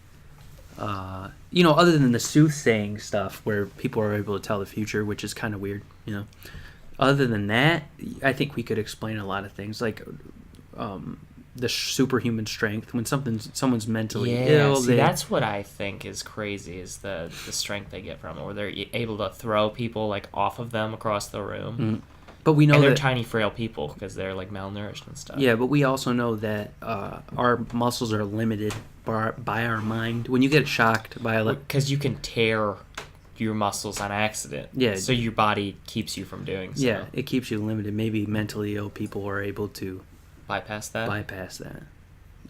you know, other than the soothsaying stuff where people are able to tell the future, which is kind of weird, you know. Other than that, I think we could explain a lot of things, like the superhuman strength. When someone's mentally ill, that's what I think is crazy, is the strength they get from it, where they're able to throw people like off of them across the room. Mm-hmm. But we know and they're that, tiny, frail people because they're like malnourished and stuff. Yeah, but we also know that our muscles are limited by our mind. When you get shocked by because you can tear your muscles on accident. Yeah. So your body keeps you from doing so. Yeah, it keeps you limited. Maybe mentally ill people are able to bypass that.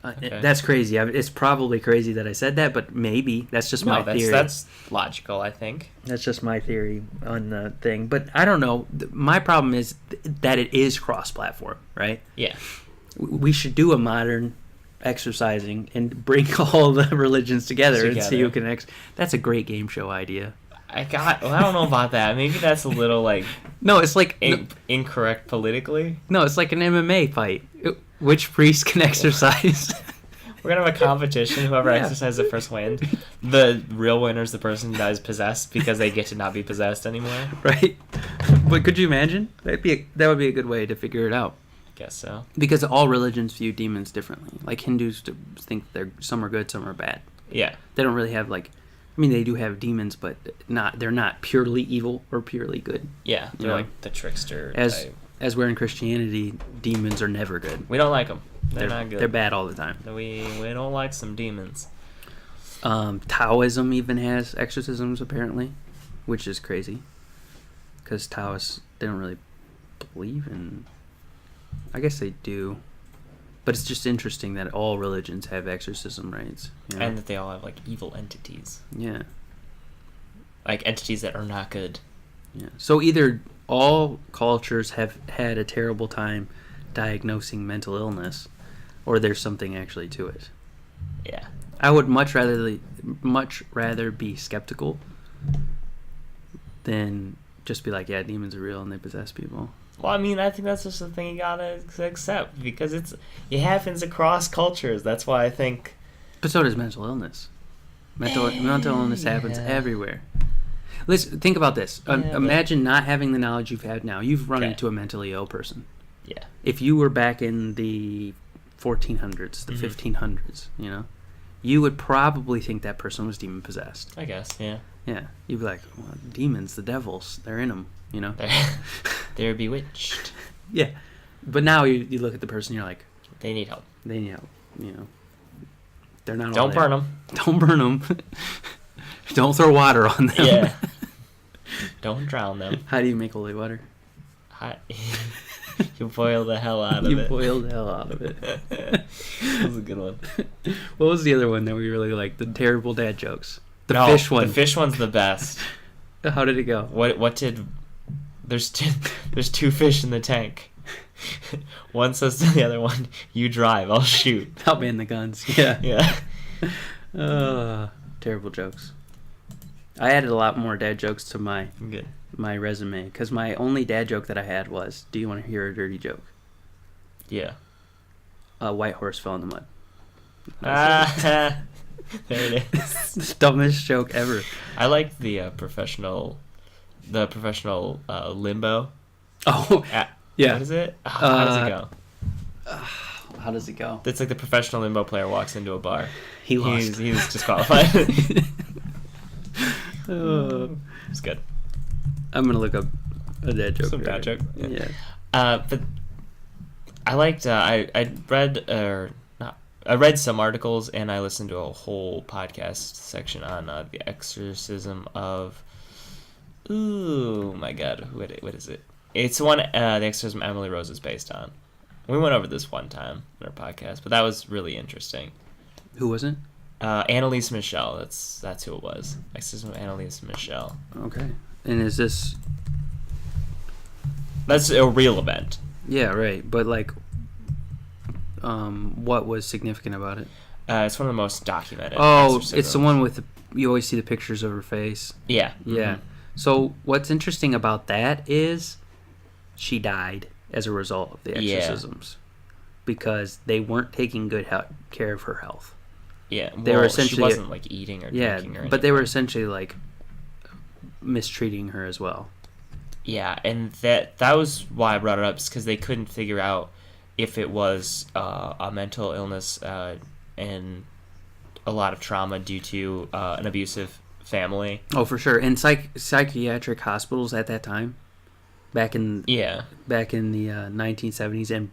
Okay. That's crazy. It's probably crazy that I said that, but maybe that's just my theory. That's logical, I think. That's just my theory on the thing. But I don't know. My problem is that it is cross-platform, right? Yeah. We should do a modern exercising and bring all the religions together. And see who can That's a great game show idea. I don't know about that. Maybe that's a little like no, it's like incorrect politically. No, it's like an MMA fight. Which priest can exercise? We're gonna have a competition. Whoever exercises the first wins. The real winner is the person that is possessed because they get to not be possessed anymore. Right. But could you imagine? That would be a good way to figure it out. Guess so. Because all religions view demons differently. Like Hindus think some are good, some are bad. Yeah. They don't really have they do have demons, but they're not purely evil or purely good. Yeah, they're like the trickster type. As we're in Christianity, demons are never good. We don't like them. They're not good. They're bad all the time. We don't like some demons. Taoism even has exorcisms, apparently, which is crazy. Because Taoists, they don't really believe in... I guess they do. But it's just interesting that all religions have exorcism rites. You know? And that they all have, like, evil entities. Yeah. Like, entities that are not good. Yeah. So either all cultures have had a terrible time diagnosing mental illness, or there's something actually to it. Yeah. I would much rather be skeptical than just be like, yeah, demons are real and they possess people. Well, I mean, I think that's just the thing you gotta accept, because it happens across cultures. That's why I think... But so does mental illness. Mental illness happens everywhere. Listen, think about this. Imagine not having the knowledge you've had now. You've run into a mentally ill person. Yeah. If you were back in the 1400s, the 1500s, you know, you would probably think that person was demon-possessed. I guess, yeah. Yeah. You'd be like, well, demons, the devils, they're in them, you know? They're bewitched. Yeah. But now you look at the person, you're like... They need help. You know. They're not Don't burn them. Don't burn them. Don't throw water on them. Yeah. Don't drown them. How do you make holy water? You boil the hell out of it. You boil the hell out of it. That was a good one. What was the other one that we really liked? The terrible dad jokes. Fish one. The fish one's the best. How did it go? What did... There's two fish in the tank. One says to the other one, "You drive, I'll shoot." I'll man the guns. Yeah. Yeah. Terrible jokes. I added a lot more dad jokes to my resume, because my only dad joke that I had was, do you want to hear a dirty joke? Yeah. A white horse fell in the mud. There it is. The dumbest joke ever. I like the professional limbo. Oh, yeah. What is it? How does it go? How does it go? It's like the professional limbo player walks into a bar. He lost. He's disqualified. It's good. I'm gonna look up a dad joke. Some dad joke. Yeah. But I liked. I read some articles and I listened to a whole podcast section on the exorcism of. Ooh, my God! What is it? It's one the exorcism Emily Rose is based on. We went over this one time in our podcast, but that was really interesting. Who was it? Annalise Michelle. That's who it was. Exorcism of Annalise Michelle. Okay. And is this? That's a real event. Yeah, right. But like, what was significant about it? It's one of the most documented. Oh, exorcisms. it's the one with you always see the pictures of her face. Yeah. Yeah. Mm-hmm. So what's interesting about that is she died as a result of the exorcisms because they weren't taking good care of her health. Yeah, they were essentially she wasn't like eating or drinking or anything. but they were essentially like mistreating her as well. Yeah, and that was why I brought it up, is because they couldn't figure out if it was a mental illness and a lot of trauma due to an abusive family. Oh, for sure. And psychiatric hospitals at that time, back in the 1970s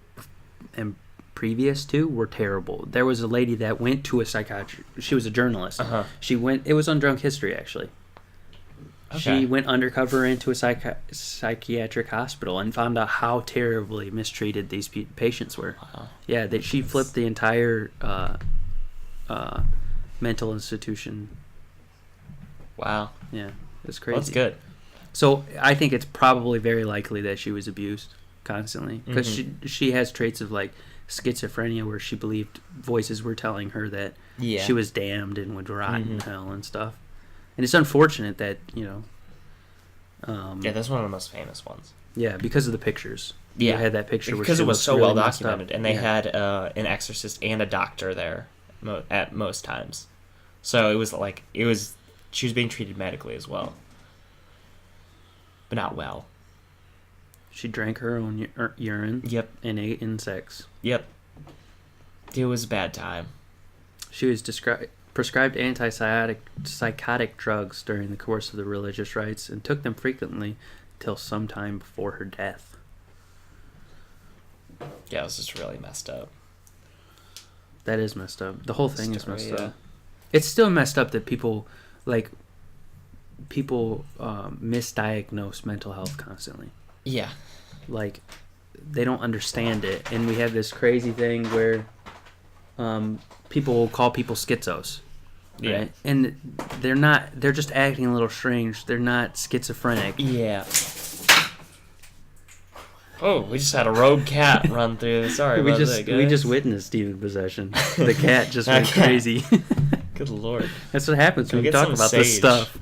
and previous to, were terrible. There was a lady that went to a psychiatrist. She was a journalist. Uh-huh. She went. It was on Drunk History, actually. Okay. She went undercover into a psychiatric hospital and found out how terribly mistreated these patients were. Wow. Yeah, that she flipped the entire mental institution. Wow. Yeah, it's crazy. Well, that's good. So I think it's probably very likely that she was abused constantly because she has traits of like schizophrenia where she believed voices were telling her that she was damned and would rot in hell and stuff. And it's unfortunate that, that's one of the most famous ones. Yeah, because of the pictures. Yeah. You had that picture where because she it was looks so really well messed up. documented, and they had an exorcist and a doctor there at most times. So it was she was being treated medically as well, but not well. She drank her own urine. Yep. And ate insects. Yep. It was a bad time. She was prescribed psychotic drugs during the course of the religious rites and took them frequently till sometime before her death. Yeah, it was just really messed up. That is messed up. The whole thing is messed up. It's still messed up that people misdiagnose mental health constantly. Yeah. Like, they don't understand it. And we have this crazy thing where people will call people schizos. Right? Yeah. And they're just acting a little strange. They're not schizophrenic. Yeah. Oh, we just had a rogue cat run through. Sorry about that, guys. We just witnessed demon possession. The cat just went crazy. Good lord. That's what happens when we talk about this stuff.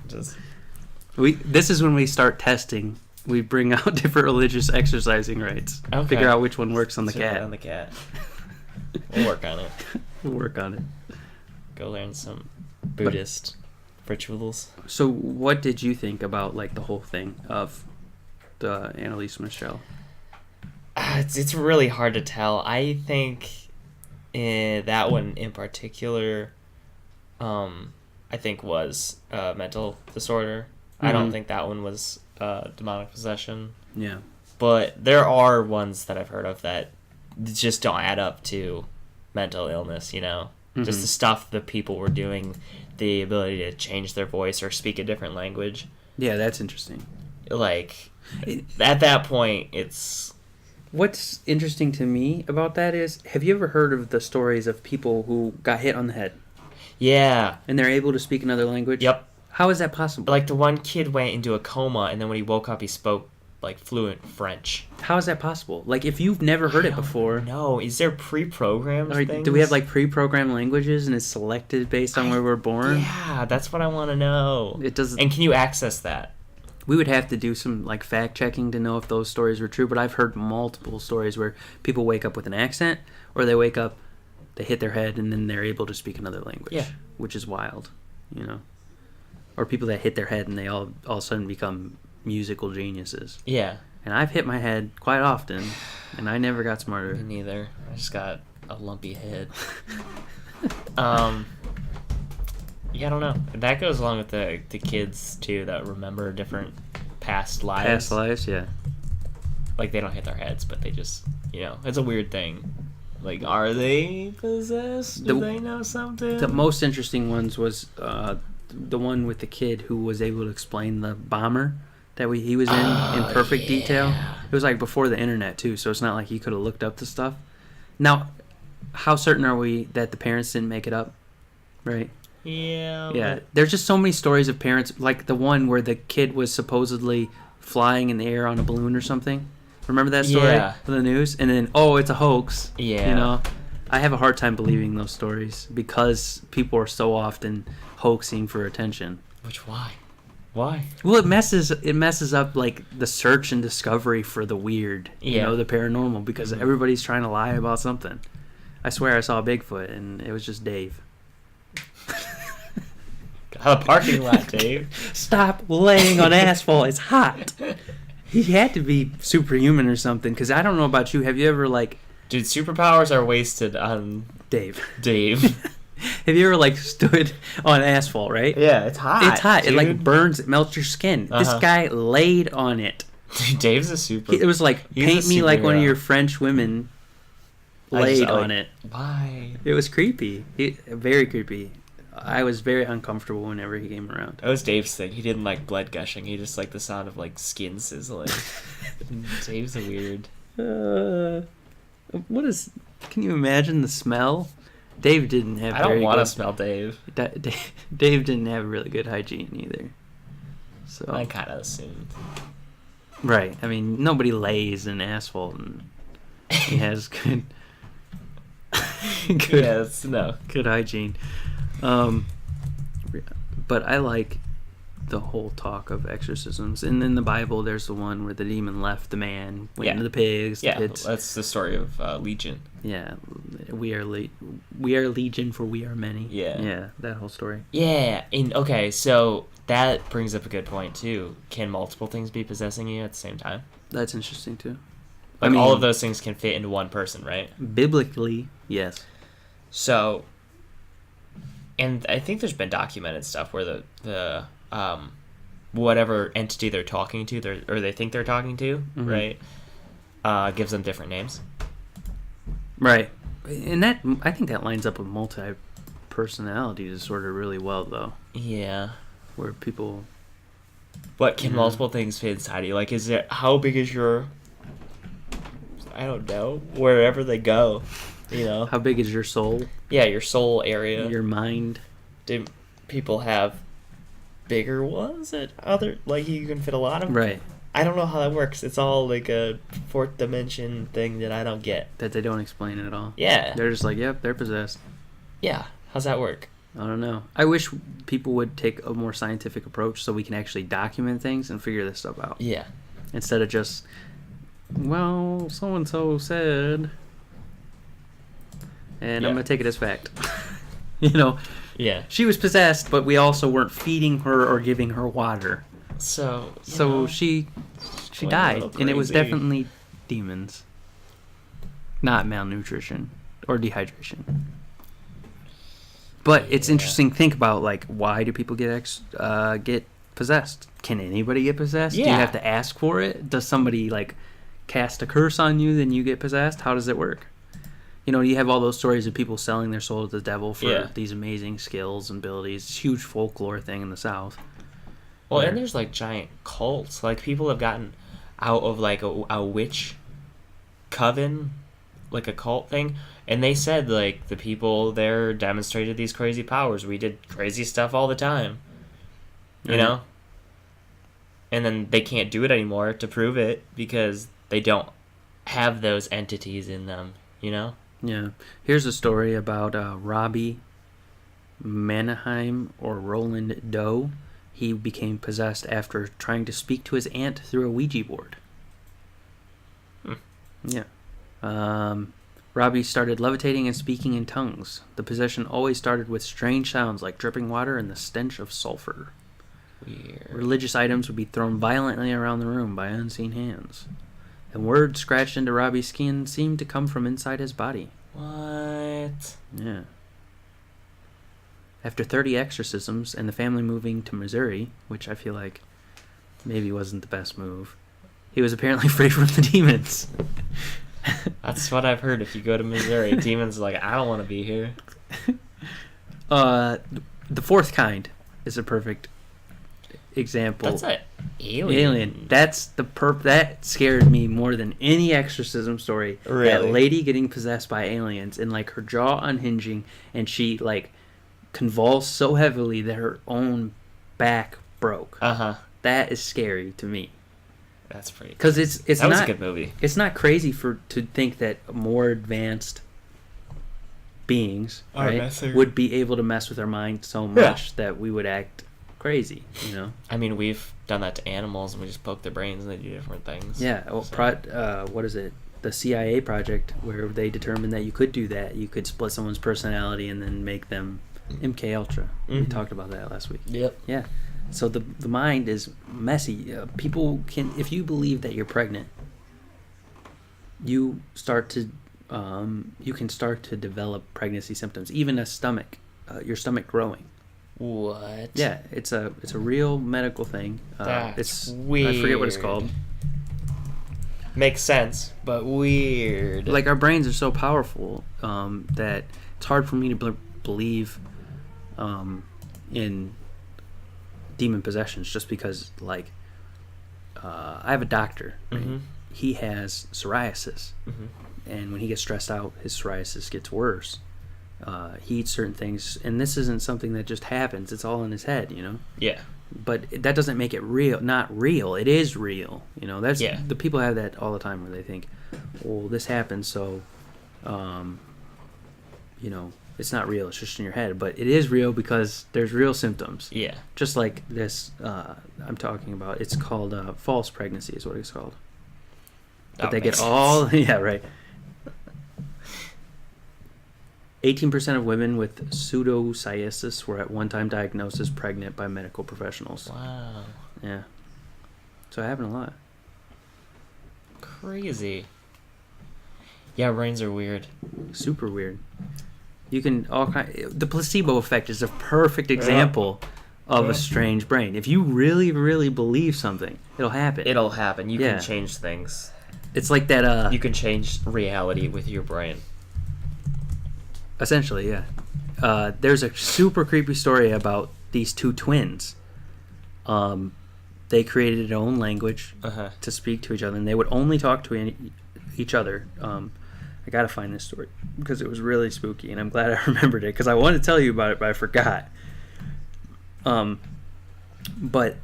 This is when we start testing. We bring out different religious exercising rites. Okay. Figure out which one works on the cat. On the cat. We'll work on it. We'll work on it. Go learn some Buddhist rituals. So what did you think about like the whole thing of the Annalise Michelle? It's really hard to tell. I think that one in particular, I think was mental disorder. Mm-hmm. I don't think that one was demonic possession. Yeah. But there are ones that I've heard of that just don't add up to mental illness, Mm-hmm. Just the stuff that people were doing, the ability to change their voice or speak a different language. Yeah, that's interesting. Like, at that point, it's... What's interesting to me about that is, have you ever heard of the stories of people who got hit on the head? Yeah. And they're able to speak another language? Yep. How is that possible? Like, the one kid went into a coma, and then when he woke up, he spoke, like, fluent French. How is that possible? Like, if you've never heard it before... No, is there pre-programmed things? Do we have, like, pre-programmed languages, and it's selected based on where we're born? Yeah, that's what I want to know. It doesn't... And can you access that? We would have to do some like fact checking to know if those stories were true, but I've heard multiple stories where people wake up with an accent, or they wake up, they hit their head, and then they're able to speak another language, which is wild, Or people that hit their head and they all of a sudden become musical geniuses. Yeah. And I've hit my head quite often, and I never got smarter. Me neither. I just got a lumpy head. Yeah, I don't know. That goes along with the kids too that remember different past lives. Past lives, yeah. Like they don't hit their heads, but they just, it's a weird thing. Like, are they possessed? Do they know something? The most interesting ones was the one with the kid who was able to explain the bomber that he was in perfect detail. It was like before the internet too, so it's not like he could have looked up the stuff. Now, how certain are we that the parents didn't make it up? Right? Yeah. Yeah. There's just so many stories of parents, like the one where the kid was supposedly flying in the air on a balloon or something. Remember that story from the news? And then, it's a hoax. Yeah. I have a hard time believing those stories because people are so often hoaxing for attention. Why? Well, it messes up like the search and discovery for the weird, the paranormal, because everybody's trying to lie about something. I swear I saw a Bigfoot and it was just Dave. A parking lot, Dave. Stop laying on asphalt. It's hot. He had to be superhuman or something, because I don't know about you. Have you ever, Dude, superpowers are wasted on... Dave. Have you ever, stood on asphalt, right? Yeah, it's hot. It's hot. Dude. It, burns. It melts your skin. This guy laid on it. Dude, Dave's a super... It was paint me like one of your French women laid on it. Why? It was creepy. Very creepy. I was very uncomfortable whenever he came around. That was Dave's thing. He didn't like blood gushing. He just liked the sound of skin sizzling. Dave's a weird. What is? Can you imagine the smell? Dave didn't have. I don't want to smell Dave. Dave didn't have really good hygiene either. So I kind of assumed. Right. I mean, nobody lays in asphalt, and he has good. Good hygiene. But I like the whole talk of exorcisms. And in the Bible, there's the one where the demon left the man, went into the pigs. Yeah, the pits. That's the story of Legion. Yeah, we are legion, for we are many. Yeah, that whole story. Yeah, okay, so that brings up a good point too. Can multiple things be possessing you at the same time? That's interesting too. All of those things can fit into one person, right? Biblically, yes. So, and I think there's been documented stuff where the whatever entity they're talking to, or they think they're talking to, right, gives them different names. Right, and that I think that lines up with multi-personality disorder really well, though. Yeah, where people. What can multiple things fit inside you? Is it how big is your? I don't know. Wherever they go. How big is your soul? Yeah, your soul area. Your mind. Do people have bigger ones that you can fit a lot of? Right. I don't know how that works. It's all a fourth dimension thing that I don't get. That they don't explain at all. Yeah. They're just yep, they're possessed. Yeah. How's that work? I don't know. I wish people would take a more scientific approach so we can actually document things and figure this stuff out. Yeah. Instead of just, well, so-and-so said... And I'm going to take it as fact. Yeah. She was possessed, but we also weren't feeding her or giving her water. So she died, and it was definitely demons, not malnutrition or dehydration. But it's interesting to think about, why do people get possessed? Can anybody get possessed? Yeah. Do you have to ask for it? Does somebody, cast a curse on you, then you get possessed? How does it work? You have all those stories of people selling their soul to the devil for these amazing skills and abilities. It's a huge folklore thing in the South. Well, and there's giant cults. People have gotten out of a witch coven, a cult thing, and they said the people there demonstrated these crazy powers. We did crazy stuff all the time, you know. And then they can't do it anymore to prove it because they don't have those entities in them, Yeah. Here's a story about Robbie Mannheim or Roland Doe. He became possessed after trying to speak to his aunt through a Ouija board. Yeah. Robbie started levitating and speaking in tongues. The possession always started with strange sounds like dripping water and the stench of sulfur. Weird. Religious items would be thrown violently around the room by unseen hands. And words scratched into Robbie's skin seemed to come from inside his body. What? Yeah. After 30 exorcisms and the family moving to Missouri, which I feel like maybe wasn't the best move, he was apparently free from the demons. That's what I've heard. If you go to Missouri, demons are like, I don't want to be here. The fourth kind is a perfect example. That's an alien. That's that scared me more than any exorcism story. Really? That lady getting possessed by aliens and like her jaw unhinging and she like convulsed so heavily that her own back broke. That is scary to me. That's pretty. Because it's that not was a good movie. It's not crazy to think that more advanced beings would be able to mess with our mind so much that we would act crazy. You know. I mean, we've done that to animals, and we just poke their brains, and they do different things. Yeah. Well, what is it? The CIA project where they determined that you could do that. You could split someone's personality and then make them MK Ultra. We talked about that last week. Yep. Yeah. So the mind is messy. People can, if you believe that you're pregnant, you can start to develop pregnancy symptoms. Even your stomach growing. What? Yeah, it's a real medical thing. That's it's weird. I forget what it's called. Makes sense, but weird. Like our brains are so powerful that it's hard for me to believe in demon possessions, just because like I have a doctor. Right? He has psoriasis, and when he gets stressed out, his psoriasis gets worse. He eats certain things, and this isn't something that just happens. It's all in his head, you know. Yeah. But that doesn't make it real. Not real. It is real. You know. That's the people have that all the time, where they think, "Well, this happened, so, you know, it's not real. It's just in your head." But it is real because there's real symptoms. Yeah. Just like this, I'm talking about. It's called false pregnancy, is what it's called. But they get all right. 18% of women with pseudocyesis were at one time diagnosed as pregnant by medical professionals. Wow. Yeah. So it happened a lot. Crazy. Yeah, brains are weird. Super weird. You can the placebo effect is a perfect example of a strange brain. If you really, really believe something, it'll happen. It'll happen. You can change things. It's like that. You can change reality with your brain. Essentially, yeah. There's a super creepy story about these two twins. They created their own language to speak to each other, and they would only talk to each other. I gotta find this story because it was really spooky, and I'm glad I remembered it because I wanted to tell you about it, but I forgot. But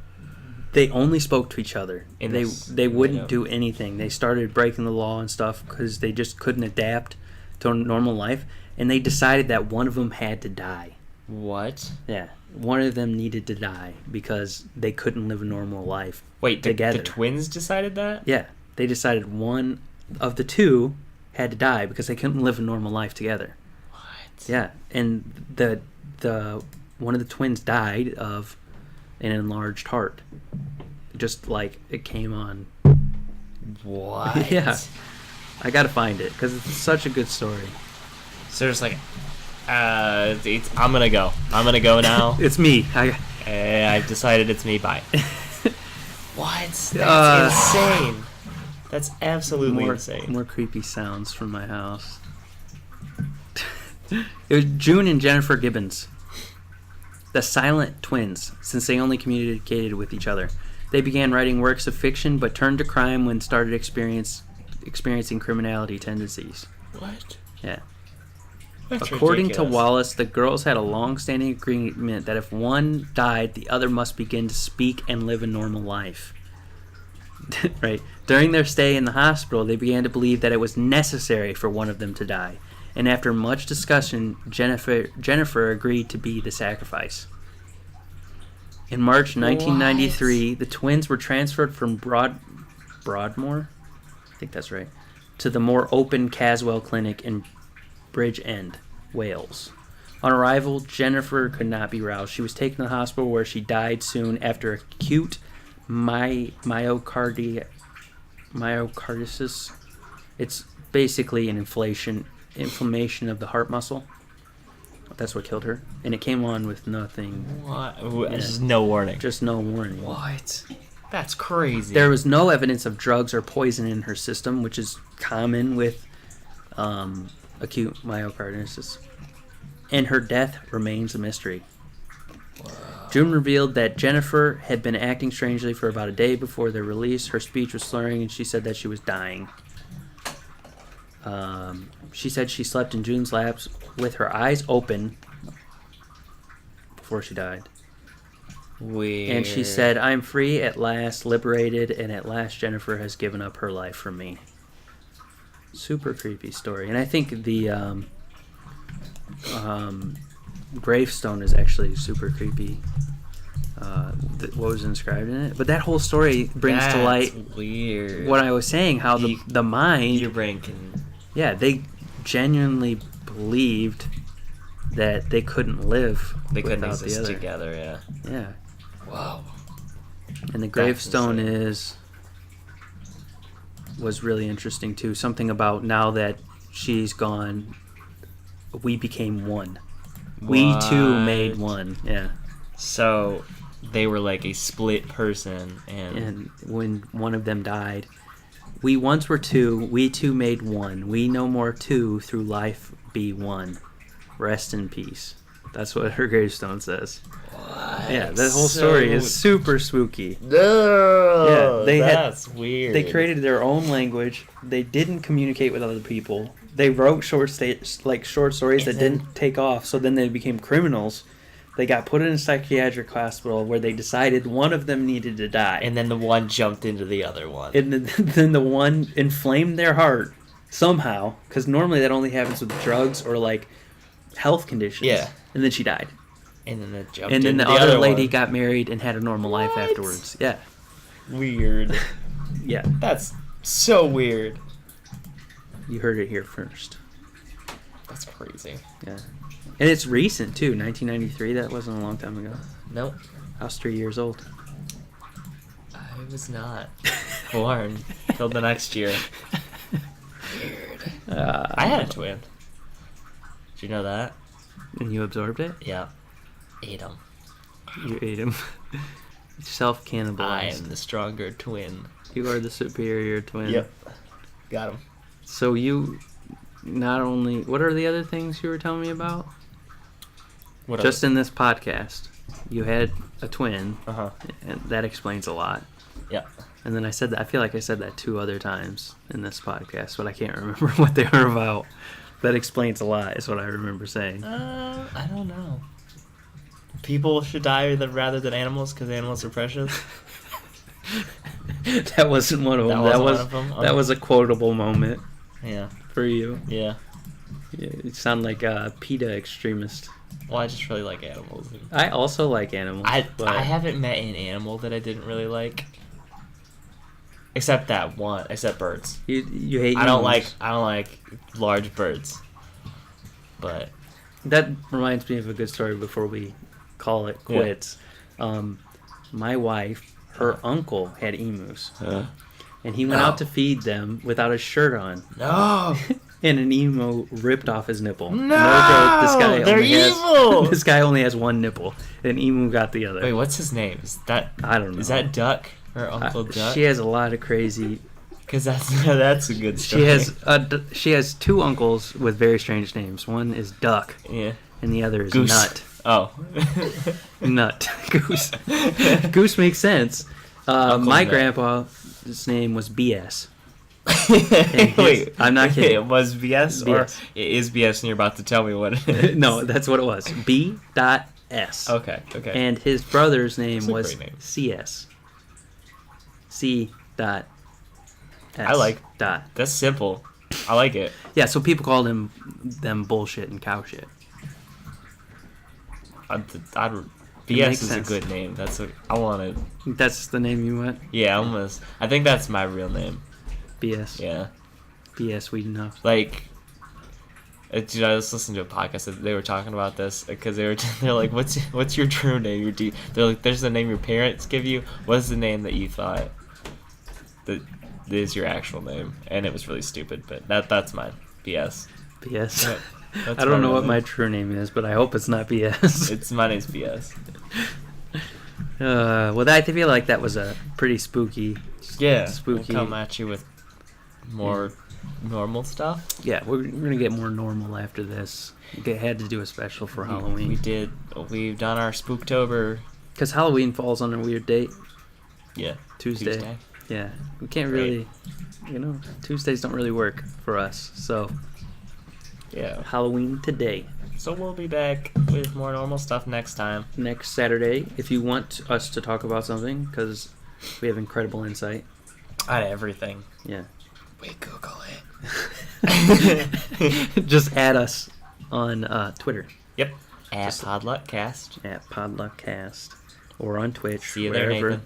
they only spoke to each other. They wouldn't do anything. They started breaking the law and stuff because they just couldn't adapt to normal life. And they decided that one of them had to die. What? Yeah. One of them needed to die because they couldn't live a normal life together. The twins decided that? Yeah. They decided one of the two had to die because they couldn't live a normal life together. What? Yeah. And the one of the twins died of an enlarged heart. Just like it came on. What? Yeah. I gotta find it because it's such a good story. So it's like, I'm gonna go. I'm gonna go now. It's me. I've decided it's me. Bye. What? That's insane. That's absolutely insane. More creepy sounds from my house. It was June and Jennifer Gibbons, the silent twins, since they only communicated with each other. They began writing works of fiction, but turned to crime when started experiencing criminality tendencies. What? Yeah. That's According ridiculous. to Wallace, the girls had a long-standing agreement that if one died, the other must begin to speak and live a normal life. Right. During their stay in the hospital, they began to believe that it was necessary for one of them to die. And after much discussion, Jennifer agreed to be the sacrifice. In March 1993, the twins were transferred from Broadmoor, I think that's right, to the more open Caswell Clinic in Bridgend, Wales. On arrival, Jennifer could not be roused. She was taken to the hospital where she died soon after acute myocarditis. It's basically an inflation inflammation of the heart muscle. That's what killed her, and it came on with nothing. What? Just no warning. Just no warning. What? That's crazy. There was no evidence of drugs or poison in her system, which is common with acute myocarditis. And her death remains a mystery. Wow. June revealed that Jennifer had been acting strangely for about a day before their release. Her speech was slurring, and she said that she was dying. She said she slept in June's laps with her eyes open before she died. Weird. And she said, "I'm free at last, liberated, and at last Jennifer has given up her life for me." Super creepy story. And I think the gravestone is actually super creepy. What was inscribed in it? But that whole story brings to light weird. what I was saying, how the mind... Your brain can... Yeah, they genuinely believed that they couldn't live They couldn't without the exist other. together, yeah. Yeah. Wow. And the gravestone insane. was really interesting too. Something about now that she's gone, we became one. We two made one. Yeah. So they were like a split person, And when one of them died, we once were two, we two made one. We no more two, through life be one. Rest in peace. That's what her gravestone says. What? Yeah, that whole story is super spooky. No, Yeah, that's weird. They created their own language. They didn't communicate with other people. They wrote short stories that didn't take off. So then they became criminals. They got put in a psychiatric hospital where they decided one of them needed to die. And then the one jumped into the other one. And then the one inflamed their heart somehow, because normally that only happens with drugs or like health conditions. Yeah. And then she died. And then it jumped And then into the other lady one. got married and had a normal life What? afterwards. Yeah. Weird. Yeah. That's so weird. You heard it here first. That's crazy. Yeah. And it's recent too, 1993. That wasn't a long time ago. Nope. I was 3 years old. I was not born till the next year. Weird. I had a twin. Did you know that? And you absorbed it? Yeah. Ate him. You ate him. Self-cannibalized. I am the stronger twin. You are the superior twin. Yep. Got him. So you not only... What are the other things you were telling me about? What Just in this podcast, you had a twin, Uh-huh. and that explains a lot. Yep. And then I said that... I feel like I said that 2 other times in this podcast, but I can't remember what they were about. That explains a lot, is what I remember saying. I don't know. People should die rather than animals because animals are precious. That wasn't one of them. That wasn't one of them? That was a quotable moment Yeah. for you. Yeah. Yeah, you sound like a PETA extremist. Well, I just really like animals. I also like animals. but I haven't met an animal that I didn't really like. Except that one. Except birds. You hate. I don't emus. like large birds. But That reminds me of a good story before we call it quits. My wife, her uncle had emus, and he went out to feed them without a shirt on, no. and an emu ripped off his nipple. No, joke. This guy they're only evil. Has, this guy only has one nipple. An emu got the other. Wait, what's his name? Is that I don't know. Is that Duck or Uncle Duck? She has a lot of crazy. Because that's a good story. She has 2 uncles with very strange names. One is Duck, Yeah. and the other is Goose. Nut. Oh. Nut. Goose. Goose makes sense. My Nut. grandpa's name was BS. his- Wait, I'm not kidding. It was BS, BS. or it is BS, and you're about to tell me what it is. No, that's what it was. B.S. Okay. And his brother's name That's a was great name. CS. C. Dot. S. I like- Dot. That's simple. I like it. Yeah, so people called them bullshit and cow shit. BS makes is sense. a good name. That's what I wanted. That's the name you want? Yeah, almost. I think that's my real name. BS. Yeah. BS, we know. Like, dude, I just listened to a podcast that they were talking about this because they're like, what's your true name? They're like, there's the name your parents give you. What's the name that you thought that is your actual name? And it was really stupid, but that's mine. BS. BS. That's I don't know what real my name. true name is, but I hope it's not BS. My name's BS. Well, I feel like that was a pretty spooky. Yeah, Spooky. We'll come at you with more normal stuff. Yeah, we're gonna get more normal after this. We had to do a special for Halloween. We did. We've done our Spooktober. Because Halloween falls on a weird date. Yeah. Tuesday. Yeah, we can't really, Tuesdays don't really work for us. So Yeah. Halloween today. So we'll be back with more normal stuff next time. Next Saturday, if you want us to talk about something, because we have incredible insight. Out of everything. Yeah. We Google it. Just add us on Twitter. Yep. At PodLuckCast. At PodLuckCast. Or on Twitch. See you there, wherever. Nathan.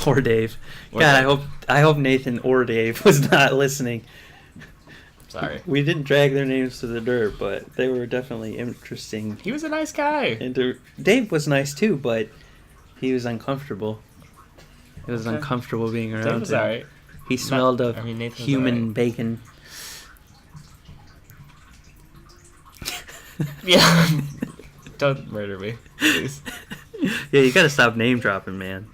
Or Dave. Or God, Dave. I hope Nathan or Dave was not listening. Sorry. We didn't drag their names to the dirt, but they were definitely interesting. He was a nice guy. Dave was nice too, but he was uncomfortable. It was Okay. uncomfortable being around Dave was him. alright. He smelled of Nathan was human alright. bacon. Yeah. Don't murder me, please. Yeah, you gotta stop name dropping, man.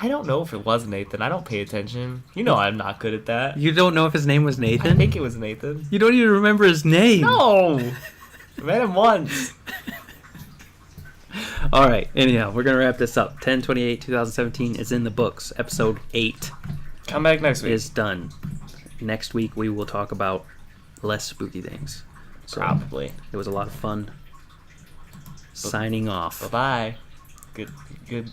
I don't know if it was Nathan. I don't pay attention. You know I'm not good at that. You don't know if his name was I Nathan? think it was Nathan. You don't even remember his name. No! I met him once. All right. Anyhow, we're gonna wrap this up. 10/28/2017 is in the books. Episode 8 Come back next week. is done. Next week we will talk about less spooky things. So Probably. it was a lot of fun. Signing off. Bye-bye. Good